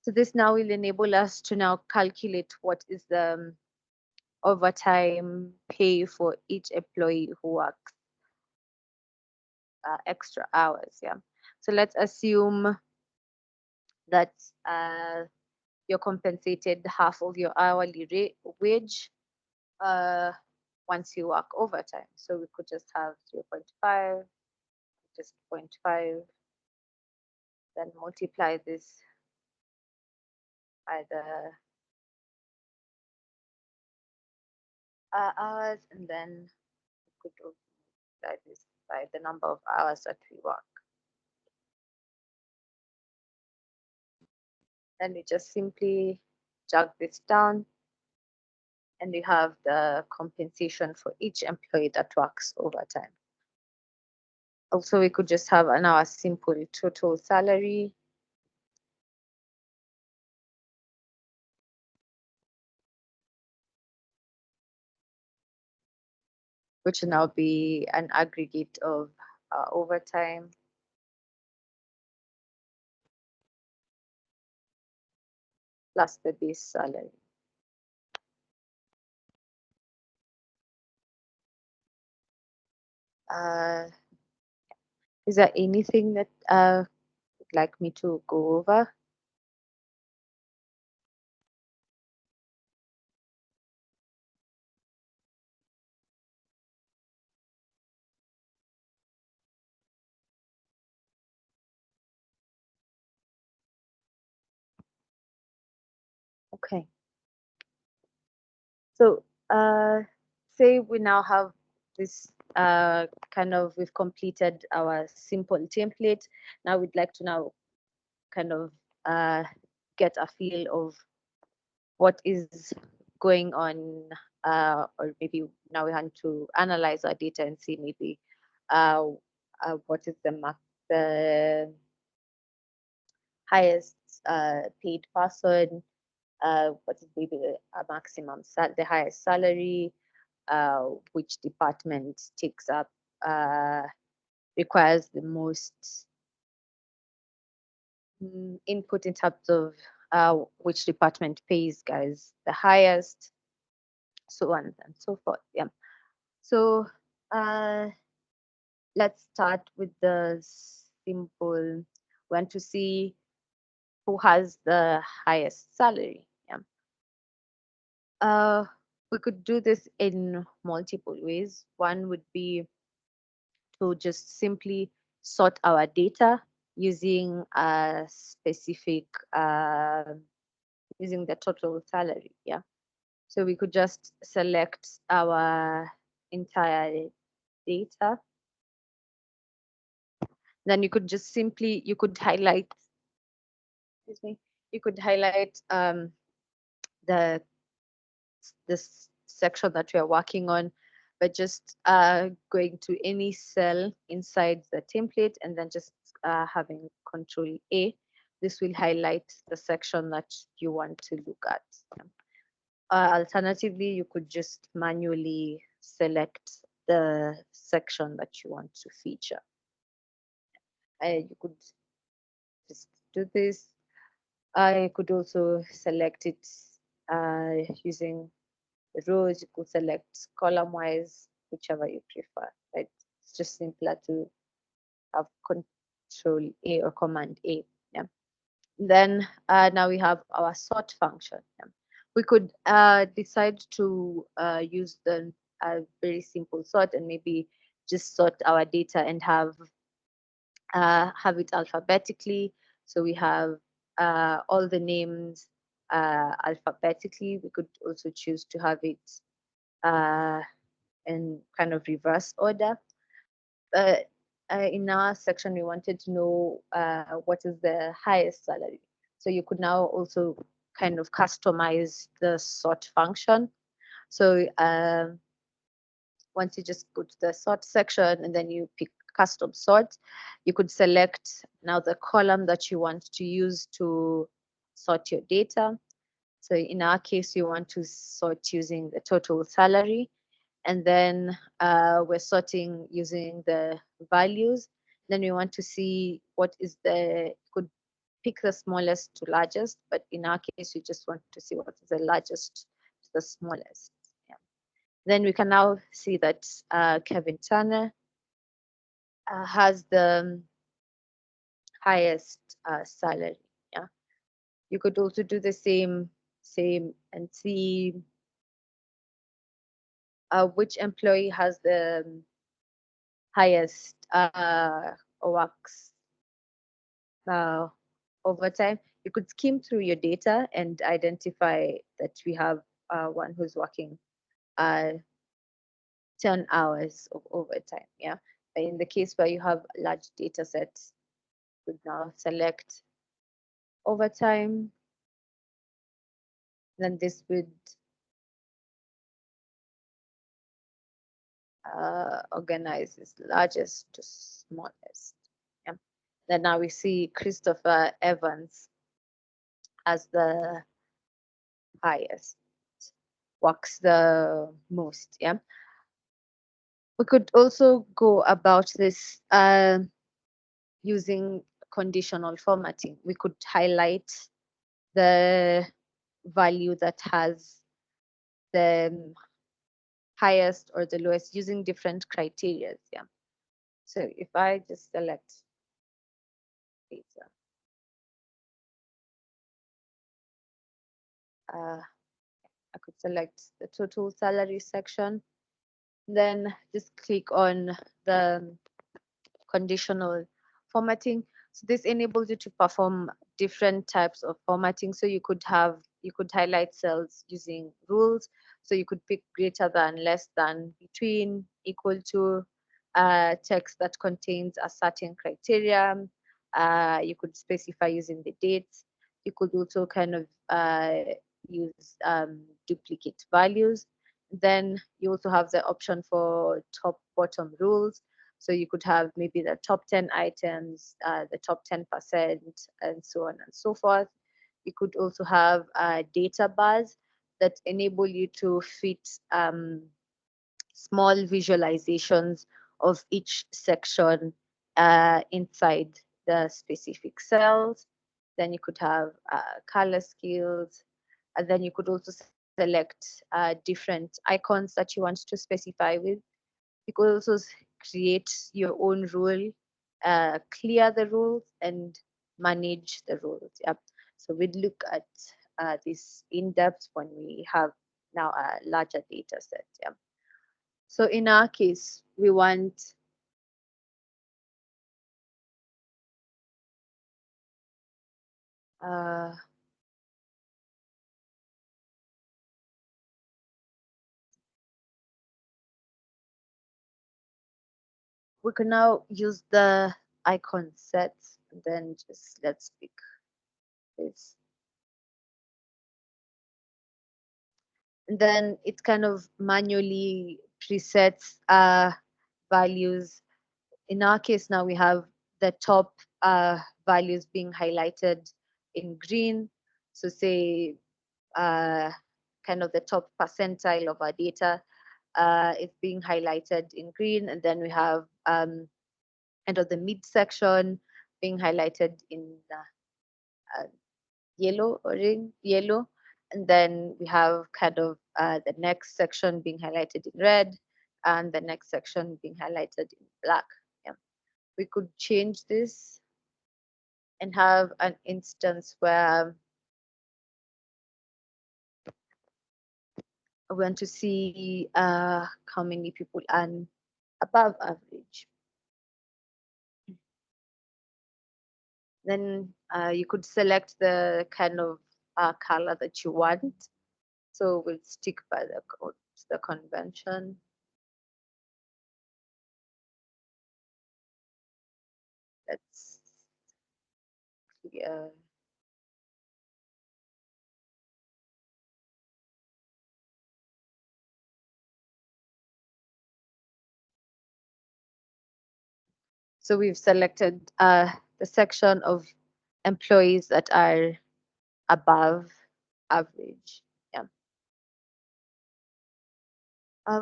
So this now will enable us to now calculate what is the overtime pay for each employee who works extra hours. Yeah. So let's assume that you're compensated half of your hourly wage once you work overtime. So we could just have 0.5, just 0.5, then multiply this by the hours, and then we could multiply this by the number of hours that we work. Then we just simply jog this down, and we have the compensation for each employee that works overtime. Also, we could just have our simple total salary. Which will now be an aggregate of overtime plus the base salary. Is there anything that you'd like me to go over? Okay. So say we now have this we've completed our simple template. Now we'd like to now kind of get a feel of what is going on, or maybe now we want to analyze our data and see maybe what is the highest paid person, what is maybe a maximum the highest salary, which department takes up requires the most input in terms of which department pays guys the highest, so on and so forth. Yeah. So let's start with the simple one to see who has the highest salary. Yeah. We could do this in multiple ways. One would be to just simply sort our data using a specific using the total salary. Yeah. So we could just select our entire data. Then you could just simply you could highlight, excuse me, you could highlight the this section that we are working on by just going to any cell inside the template and then just having Control A. This will highlight the section that you want to look at. Alternatively, you could just manually select the section that you want to feature. You could just do this. I could also select it using the rows. You could select column wise, whichever you prefer. Right? It's just simpler to have Control A or Command A. Yeah. Then now we have our sort function. Yeah. We could decide to use the very simple sort and maybe just sort our data and have it alphabetically. So we have all the names alphabetically. We could also choose to have it uh, in kind of reverse order. In our section, we wanted to know what is the highest salary. So you could now also kind of customize the sort function. So once you just go to the sort section and then you pick custom sort, you could select now the column that you want to use to sort your data. So in our case, you want to sort using the total salary, and then we're sorting using the values. Then we want to see what is the, could pick the smallest to largest, but in our case, we just want to see what is the largest to the smallest. Yeah. Then we can now see that Kevin Turner has the highest salary. Yeah. You could also do the same and see which employee has the highest works uh, overtime. You could skim through your data and identify that we have one who's working uh, 10 hours of overtime. Yeah. But in the case where you have large data sets, you could now select overtime. Then this would organize this largest to smallest. Yeah. Then now we see Christopher Evans as the highest, works the most. Yeah. We could also go about this using conditional formatting. We could highlight the value that has the highest or the lowest using different criteria. Yeah. So if I just select data, I could select the total salary section, then just click on the conditional formatting. So this enables you to perform different types of formatting. So you could highlight cells using rules. So you could pick greater than, less than, between, equal to, text that contains a certain criteria. You could specify using the dates. You could also kind of use duplicate values. Then you also have the option for top bottom rules. So you could have maybe the top 10 items, the top 10%, and so on and so forth. You could also have data bars that enable you to fit small visualizations of each section inside the specific cells. Then you could have color schemes, and then you could also select different icons that you want to specify with. You could also create your own rule, clear the rules, and manage the rules. Yep. So we'd look at this in depth when we have now a larger data set. Yeah. So in our case, we want uh, we can now use the icon set, and then just let's pick this. And then it kind of manually presets values. In our case now we have the top values being highlighted in green. So say kind of the top percentile of our data is being highlighted in green, and then we have kind of the midsection being highlighted in yellow, orange, yellow, and then we have kind of the next section being highlighted in red, and the next section being highlighted in black. Yeah. We could change this and have an instance where we want to see how many people earn above average. Then you could select the kind of color that you want. So we'll stick by the convention. Let's clear. So we've selected the section of employees that are above average. Yeah.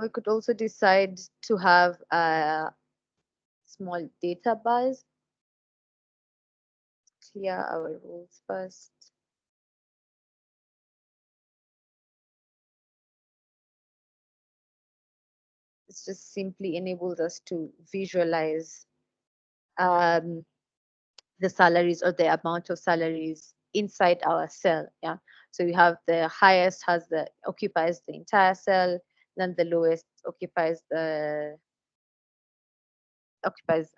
We could also decide to have small data bars. Clear our rules first. This just simply enables us to visualize the salaries or the amount of salaries inside our cell. Yeah. So you have the highest occupies the entire cell, then the lowest occupies a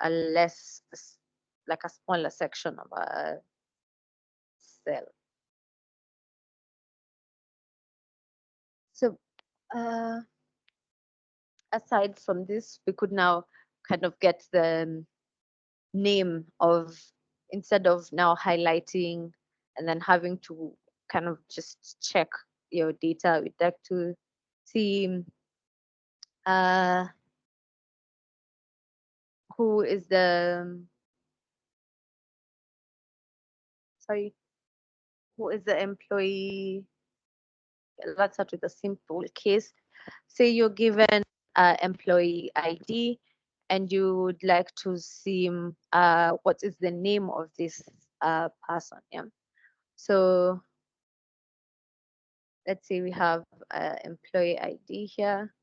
less, like a smaller section of a cell. So aside from this, we could now kind of get the name of, instead of now highlighting and then having to kind of just check your data, we'd like to see who is the sorry, who is the employee. Let's start with a simple case. Say you're given employee ID and you would like to see what is the name of this person. Yeah. So let's say we have employee ID here.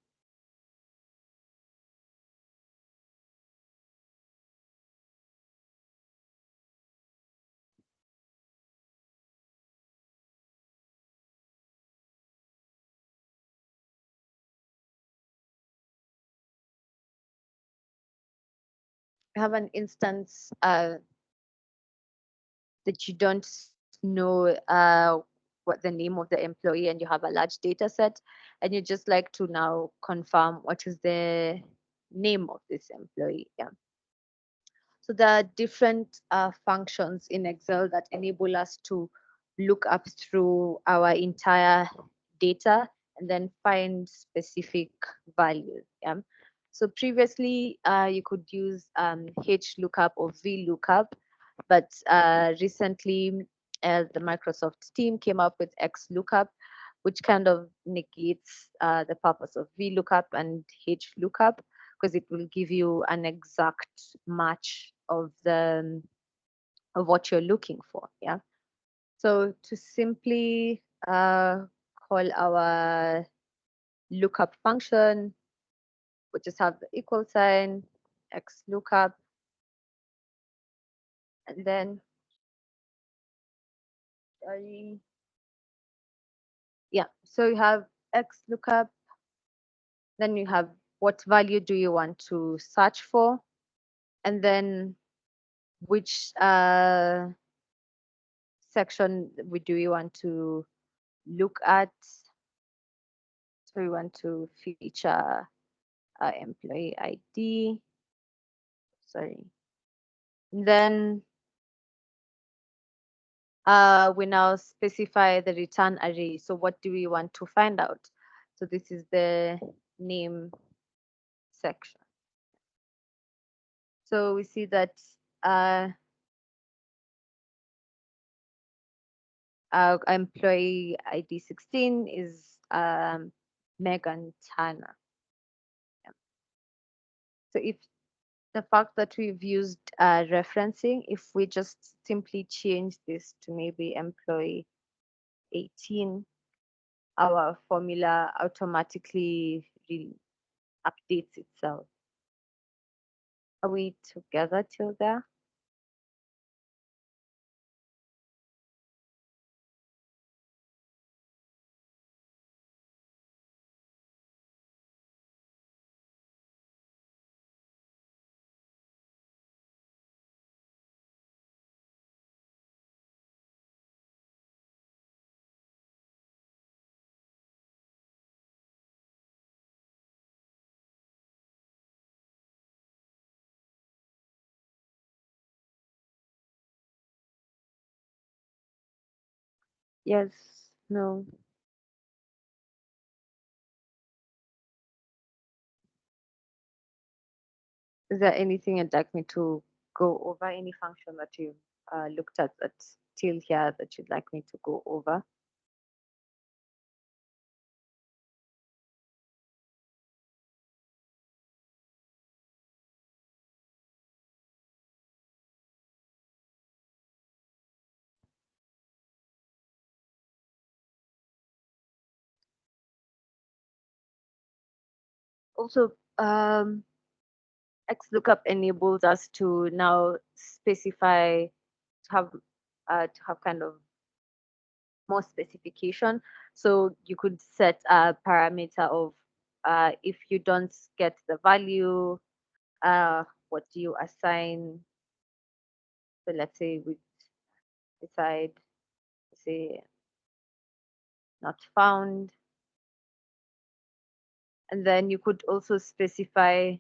We have an instance that you don't know what the name of the employee, and you have a large data set, and you just like to now confirm what is the name of this employee. Yeah. So there are different functions in Excel that enable us to look up through our entire data and then find specific values. Yeah. So previously, you could use H lookup or V lookup, but recently, the Microsoft team came up with X lookup, which kind of negates the purpose of V lookup and H lookup, because it will give you an exact match of what you're looking for. Yeah. So to simply call our lookup function, we just have the equal sign, X lookup, and then sorry, yeah. So you have X lookup, then you have what value do you want to search for, and then which section do you want to look at. So we want to feature employee ID. Sorry. Then we now specify the return array. So what do we want to find out? So this is the name section. So we see that our employee ID 16 is Megan Turner. Yeah. So if the fact that we've used referencing, if we just simply change this to maybe employee 18, our formula automatically updates itself. Are we together till there? Yes, no. Is there anything you'd like me to go over? Any function that you've looked at that's still here that you'd like me to go over? Also, XLOOKUP enables us to now specify to have kind of more specification. So you could set a parameter of if you don't get the value, what do you assign? So let's say we decide, say, not found. And then you could also specify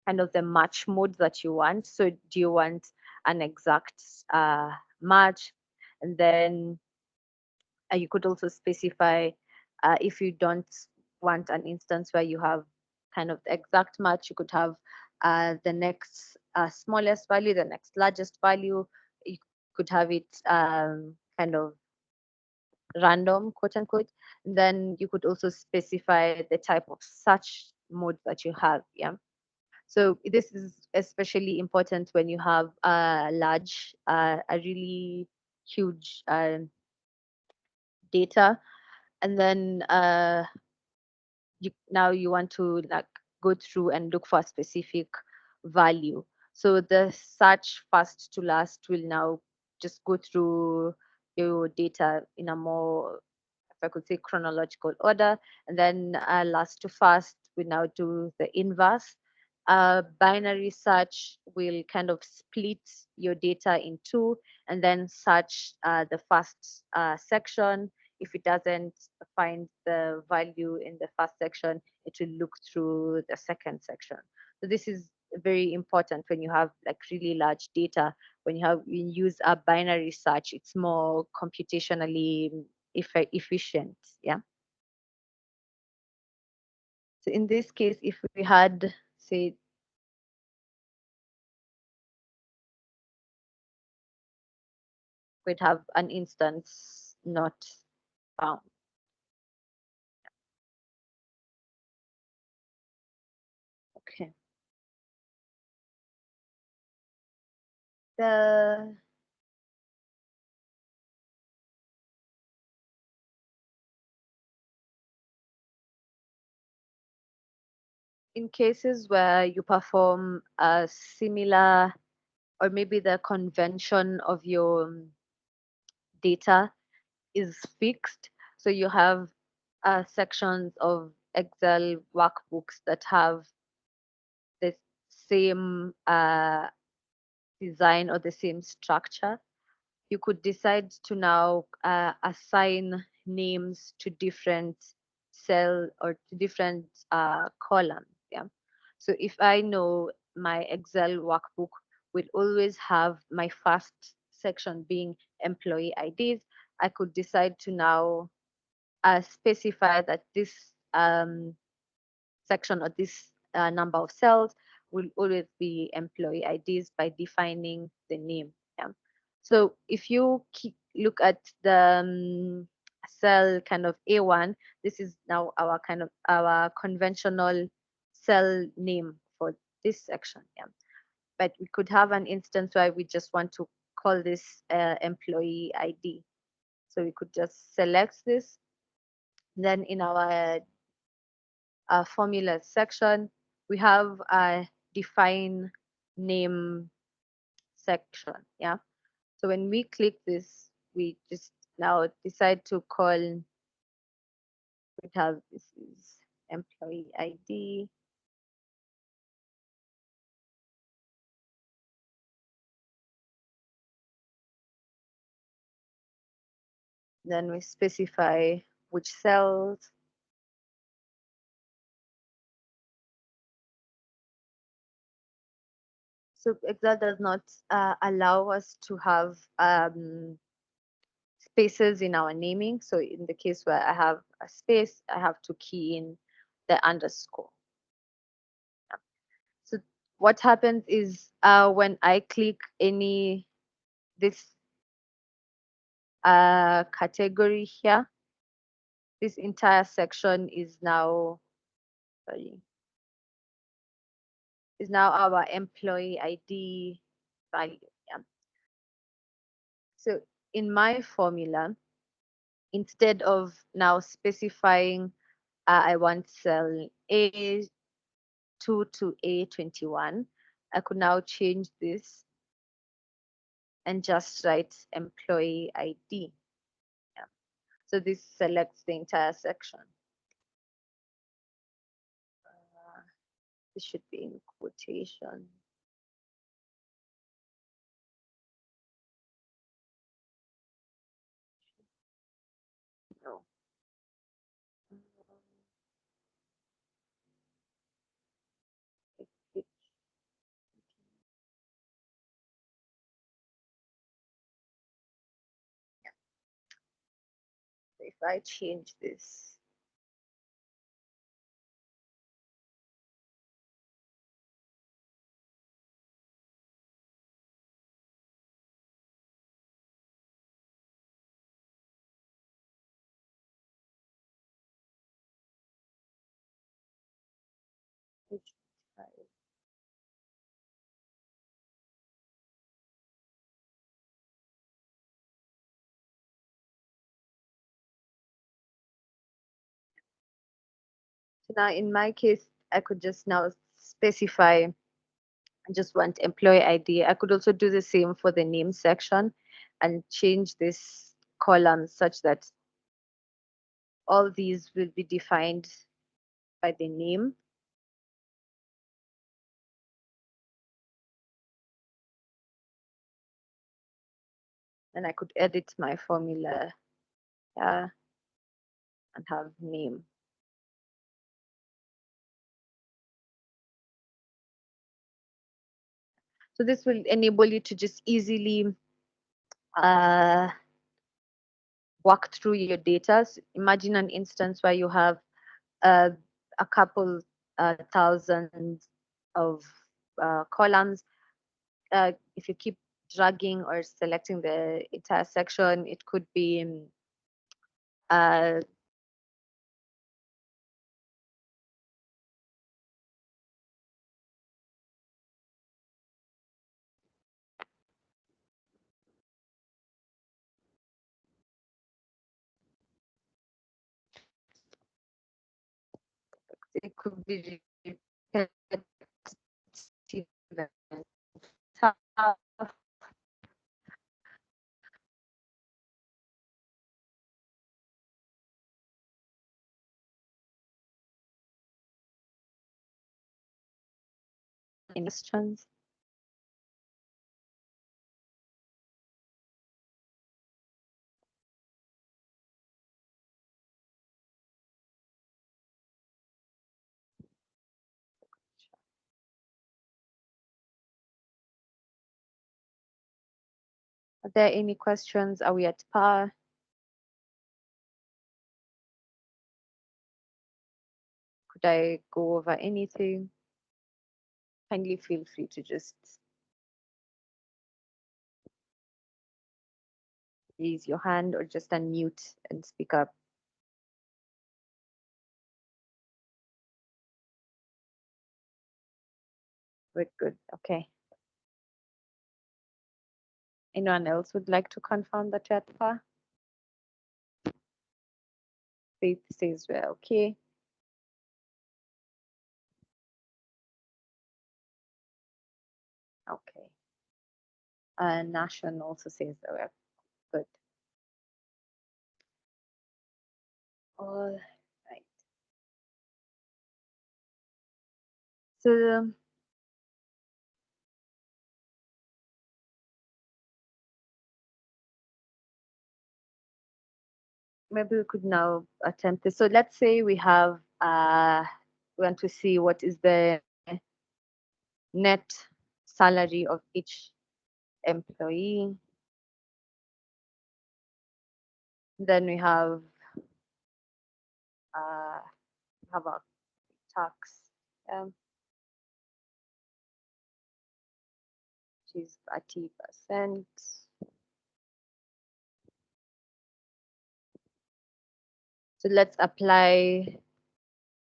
kind of the match mode that you want. So do you want an exact match? And then you could also specify if you don't want an instance where you have kind of the exact match, you could have the next smallest value, the next largest value. You could have it kind of random, quote unquote. And then you could also specify the type of search mode that you have. Yeah. So this is especially important when you have a really huge data, and then now you want to like go through and look for a specific value. So the search first to last will now just go through your data in a more, if I could say, chronological order, and then last to first we now do the inverse. Binary search will kind of split your data in two and then search the first section. If it doesn't find the value in the first section, it will look through the second section. So this is very important when you have like really large data. When you use a binary search, it's more computationally efficient. Yeah. So in this case, if we had, say, we'd have an instance not found. Okay. The in cases where you perform a similar, or maybe the convention of your data is fixed, so you have sections of Excel workbooks that have the same design or the same structure, you could decide to now assign names to different cell or to different columns. Yeah. So if I know my Excel workbook will always have my first section being employee IDs, I could decide to now specify that this section or this number of cells will always be employee IDs by defining the name. Yeah. So if you look at the cell kind of A1, this is now our kind of our conventional cell name for this section. Yeah. But we could have an instance where we just want to call this employee ID. So we could just select this. Then in our formula section, we have a define name section. Yeah. So when we click this, we just now decide to call, we have this is employee ID. Then we specify which cells. So Excel does not allow us to have spaces in our naming. So in the case where I have a space, I have to key in the underscore. So what happens is when I click any this category here, this entire section is now, sorry, is now our employee ID value. Yeah. So in my formula, instead of now specifying I want cell A2 to A21, I could now change this and just write employee ID. Yeah. So this selects the entire section. This should be in quotation. No. If I change this, so now in my case, I could just now specify I just want employee ID. I could also do the same for the name section and change this column such that all these will be defined by the name. And I could edit my formula and have name. So this will enable you to just easily walk through your data. So imagine an instance where you have uh, a couple thousand of columns. If you keep dragging or selecting the entire section, it could be uh, it could be Any questions? Are there any questions? Are we at par? Could I go over anything? Kindly feel free to just raise your hand or just unmute and speak up. We're good. Okay. Anyone else would like to confirm that you're at par? Faith says we're okay. Okay. Nation also says that we're good. All right. So maybe we could now attempt this. So let's say we have we want to see what is the net salary of each employee. Then we have our tax, which is 30%. So let's apply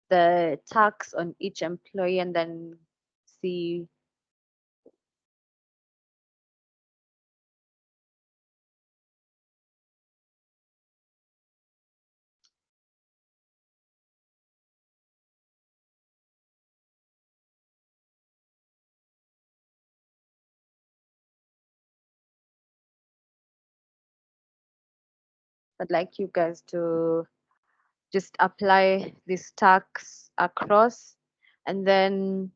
the tax on each employee and then see I'd like you guys to just apply this tax across and then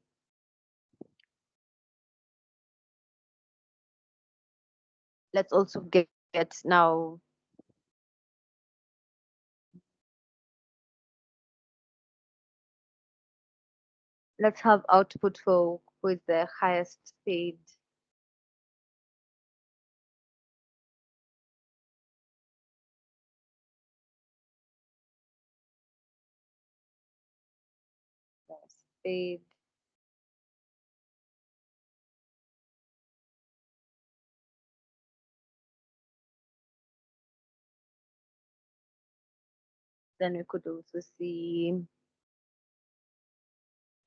let's also get now let's have output for who is the highest paid. Highest paid. Then we could also see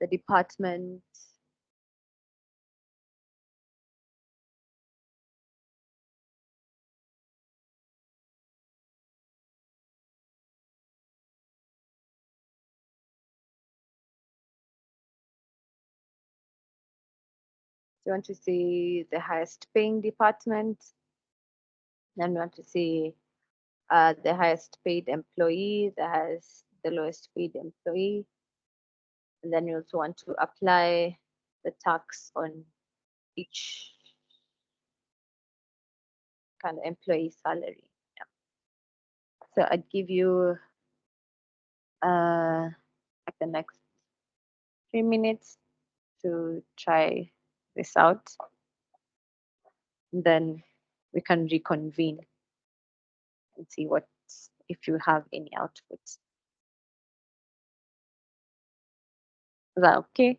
the department. You want to see the highest paying department. Then we want to see the highest paid employee, the lowest paid employee. And then you also want to apply the tax on each kind of employee salary. Yeah. So I'd give you like the next 3 minutes to try this out. And then we can reconvene and see what if you have any outputs. Is that okay?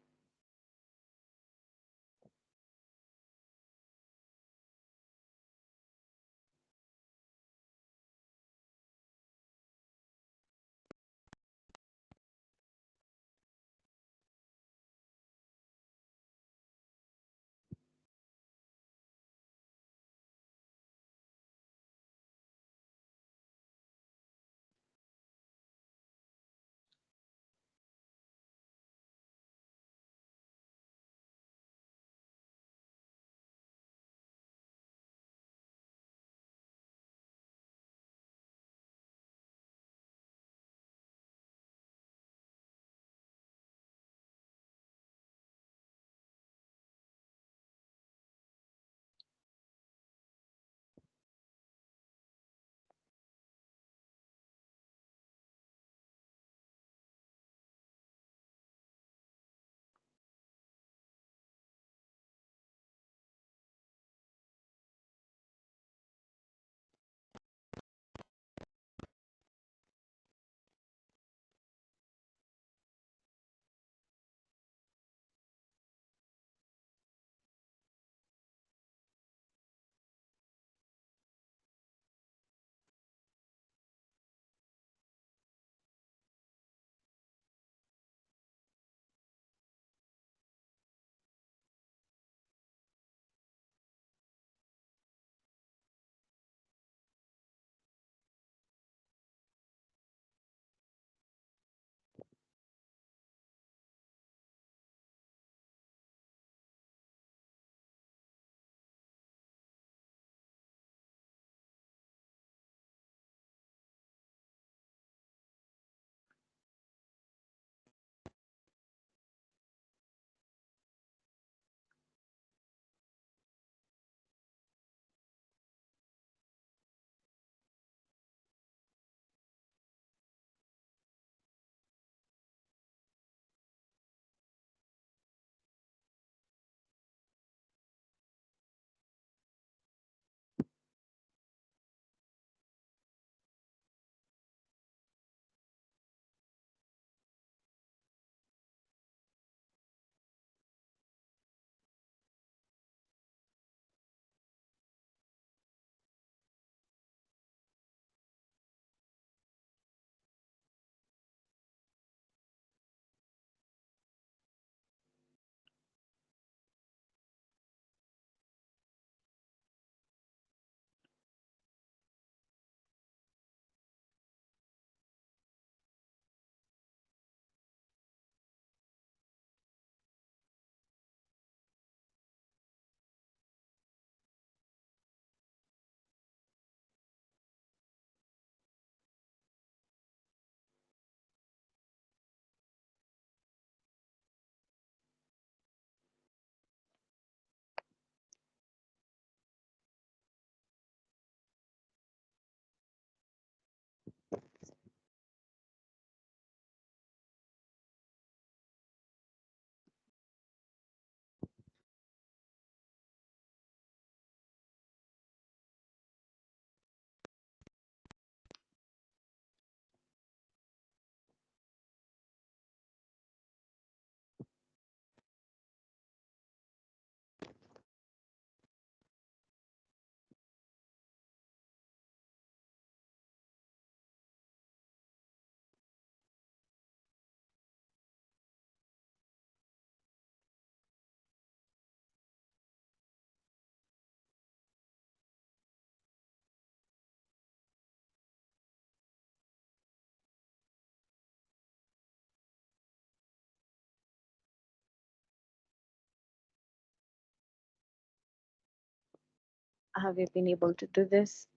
Have you been able to do this?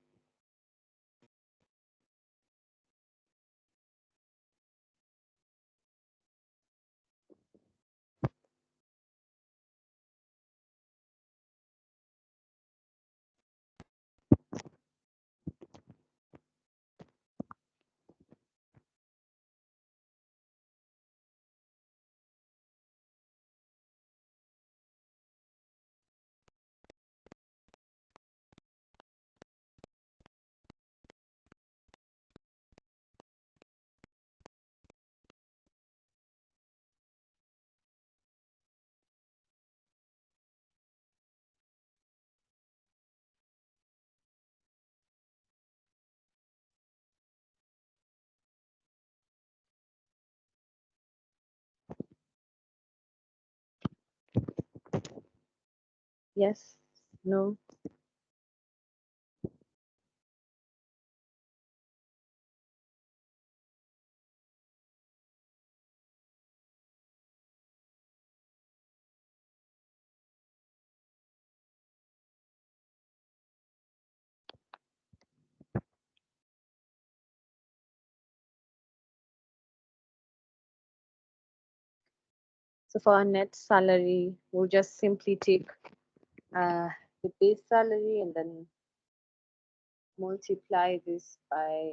Yes, no. So for our net salary, we'll just simply take the base salary and then multiply this by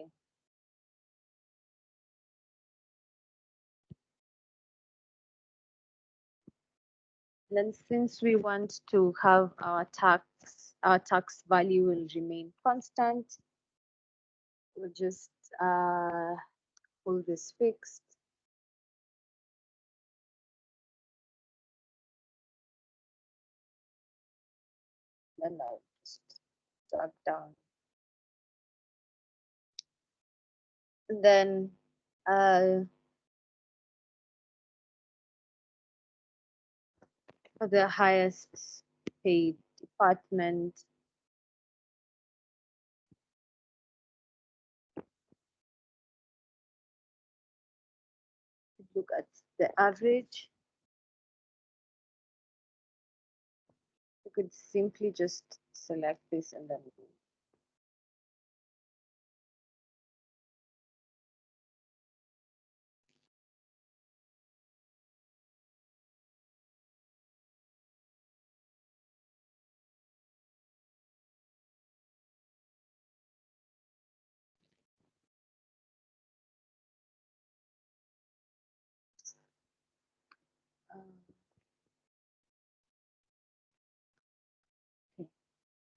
then since we want to have our tax value will remain constant, we'll just hold this fixed. Then I'll just drag down. And then for the highest paid department, look at the average. You could simply just select this and then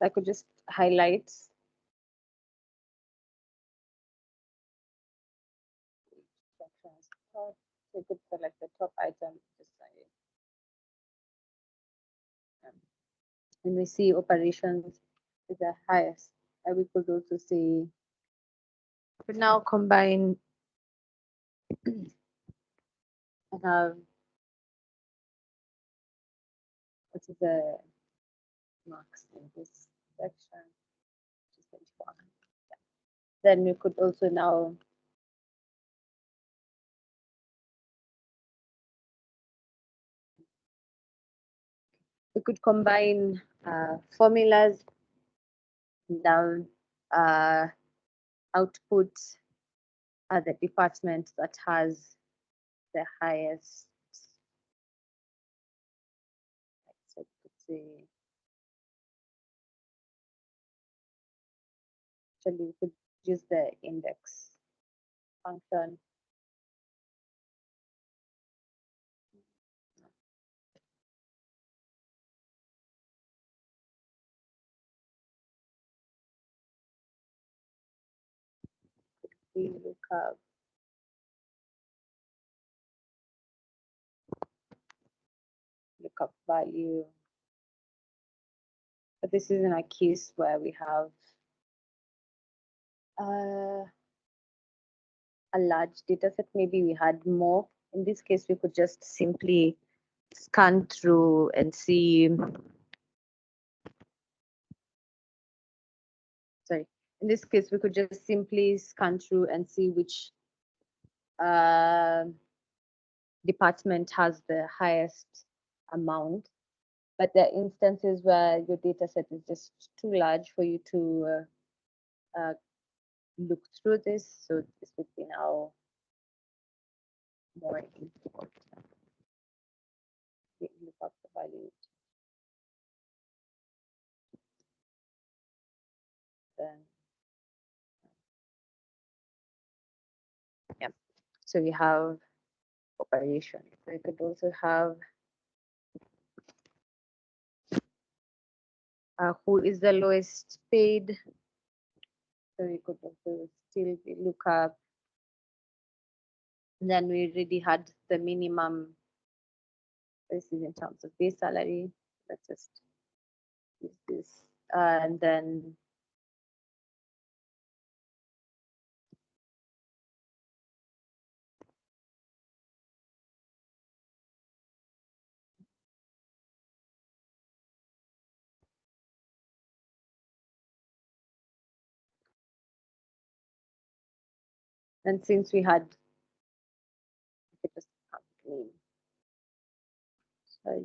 I could just highlight sections. So you could select the top item, just like and we see operations is the highest. And we could also see we now combine and have what is the marks in this section, which is 24. Yeah. Then we could also now we could combine formulas down output at the department that has the highest. So we actually we could use the index function. We look up value. But this is in a case where we have a large data set. Maybe we had more. In this case, we could just simply scan through and see. Sorry. In this case, we could just simply scan through and see which department has the highest amount. but there are instances where your data set is just too large for you to look through this. So this would be now more important. Look up the value. Then, yeah. So we have operation. So you could also have who is the lowest paid. So we could also still look up. Then we already had the minimum. This is in terms of base salary. Let's just use this. And then and since we had it just name. Sorry.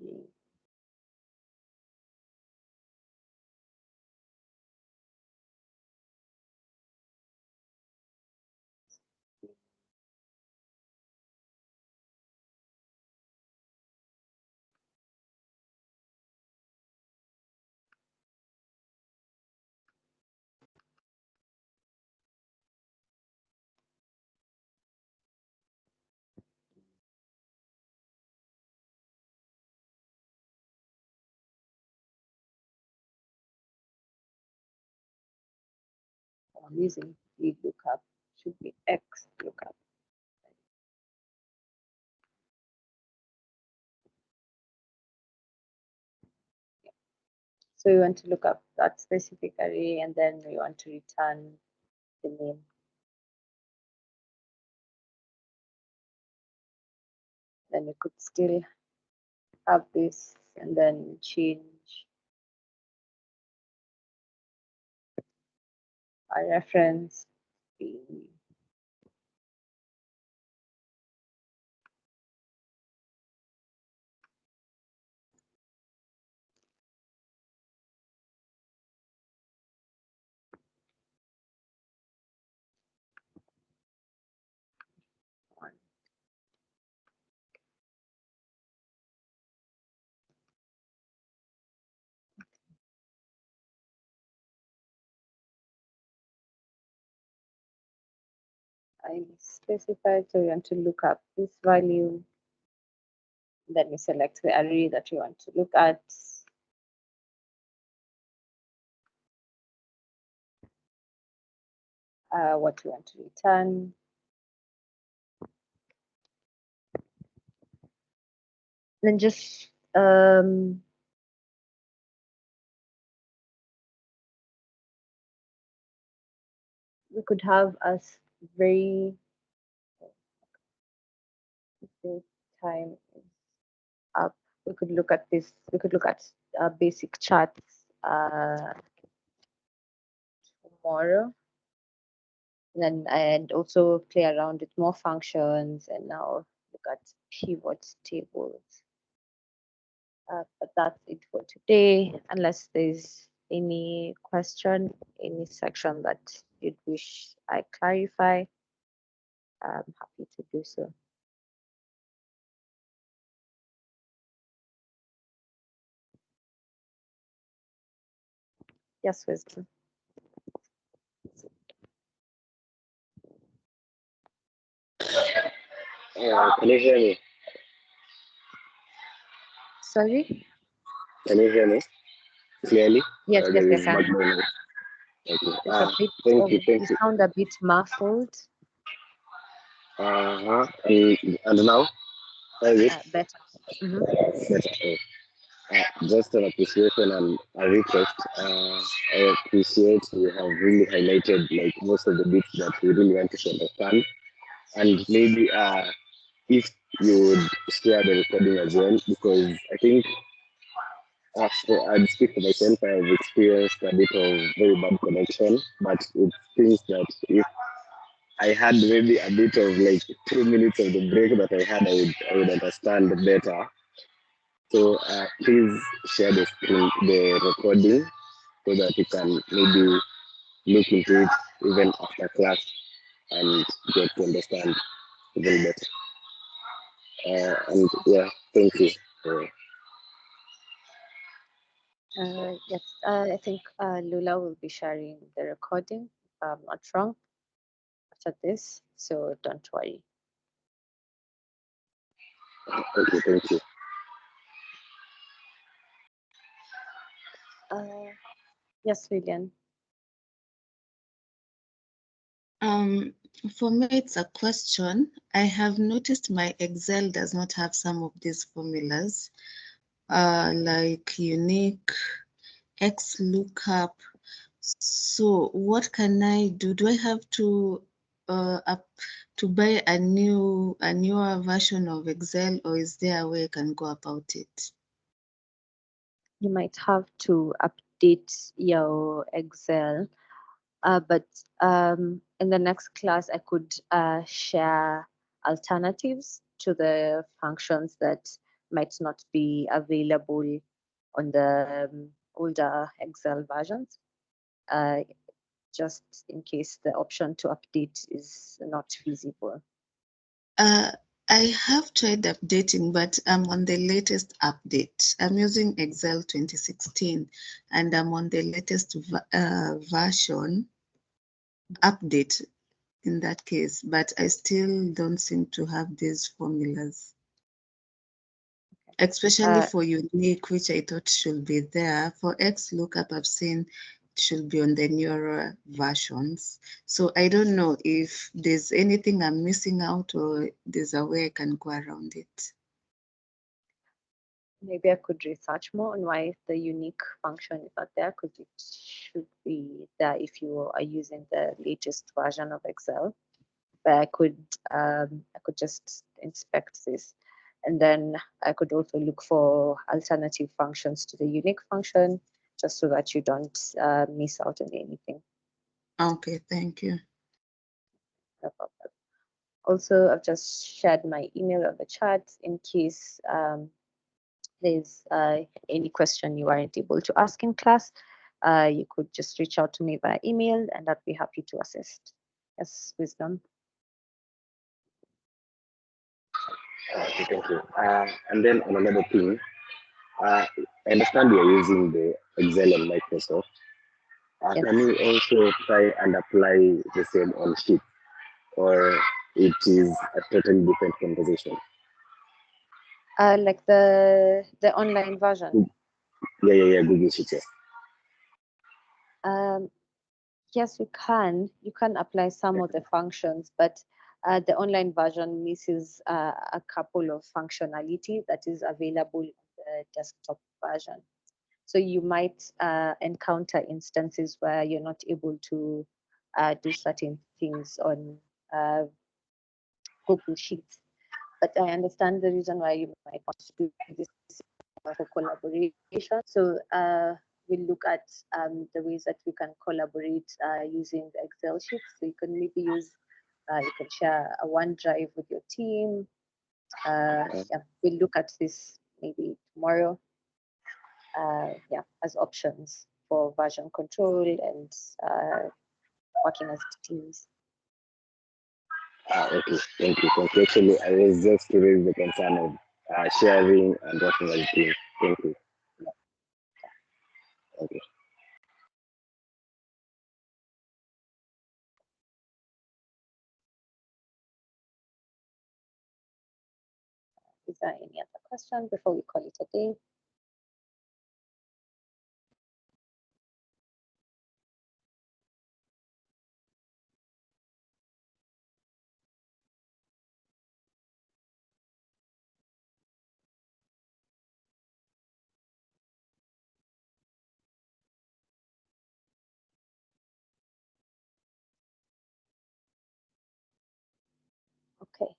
I'm using the lookup, should be X lookup. So we want to look up that specific array and then we want to return the name. Then we could still have this and then change our reference. I specified, so we want to look up this value. Then we select the array that we want to look at. What we want to return. Then just we could have a very time is up. We could look at this. We could look at basic charts tomorrow. And also play around with more functions and now look at pivot tables. But that's it for today. Unless there's any question, any section that you'd wish I clarify, I'm happy to do so. Yes, Wisdom. Can you hear me? Sorry? Can you hear me clearly? Yes, yes, I can. Okay. Thank Thank you you. sound a bit muffled. And now? How is it? Better. Mm-hmm. Better. Just an appreciation and a request. I appreciate you have really highlighted like most of the bits that we really want to understand, and maybe if you would share the recording as well, because I think I'd speak for myself. I have experienced a bit of very bad connection, but it seems that if I had maybe a bit of like 2 minutes of the break that I had, I would understand better. So please share the screen, the recording, so that you can maybe look into it even after class and get to understand even better. And yeah, thank you. Yes, I think Lula will be sharing the recording, if I'm not wrong, after this, so don't worry. Okay, thank you. Yes, William. For me, it's a question. I have noticed my Excel does not have some of these formulas, like unique, X lookup. So what can I do? Do I have to to buy a newer version of Excel, or is there a way I can go about it? You might have to update your Excel, but in the next class, I could share alternatives to the functions that might not be available on the older Excel versions, just in case the option to update is not feasible. I have tried updating, but I'm on the latest update. I'm using Excel 2016, and I'm on the latest version update in that case, but I still don't seem to have these formulas, especially for unique, which I thought should be there. For X lookup, I've seen it should be on the newer versions. So I don't know if there's anything I'm missing out, or there's a way I can go around it. Maybe I could research more on why the unique function is not there, because it should be there if you are using the latest version of Excel. But I could just inspect this, and then I could also look for alternative functions to the unique function, just so that you don't miss out on anything. Okay, thank you. No problem. Also, I've just shared my email on the chat in case there's any question you aren't able to ask in class. You could just reach out to me via email, and I'd be happy to assist. Yes, Wisdom. Okay, thank you. And then on another thing, I understand you're using the Excel on Microsoft. Yes. Can you also try and apply the same on Sheet, or it is a totally different conversation? Like the online version. Yeah, Google Sheet, yes. Yes, you can. You can apply some of the functions, but the online version misses a couple of functionality that is available on the desktop version. So you might encounter instances where you're not able to do certain things on Google Sheets. But I understand the reason why you might want to do this for collaboration. So we'll look at the ways that we can collaborate using the Excel sheets. So you can maybe use, you can share a OneDrive with your team. Yeah, we'll look at this maybe tomorrow. Yeah, as options for version control and working as teams. Okay, thank you. Thank you. Actually, I was just to raise the concern of sharing and working as a team. Thank you. Okay. Is there any other question before we call it a day? Okay.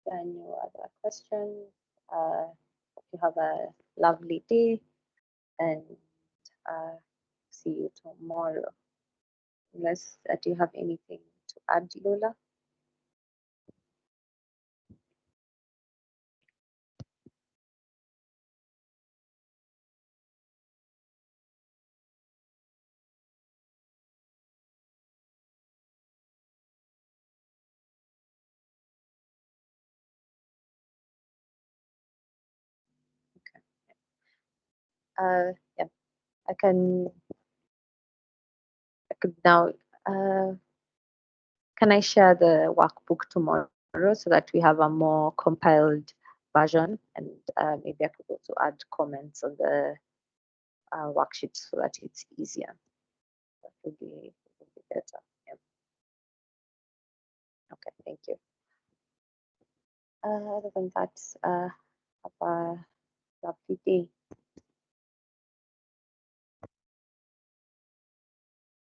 Any other questions? Hope you have a lovely day, and see you tomorrow. Unless do you have anything to add, Lola? Yeah, I can. I could now. Can I share the workbook tomorrow so that we have a more compiled version, and maybe I could also add comments on the worksheets so that it's easier. That would be better. Yeah. Okay, thank you. Other than that, have a lovely day.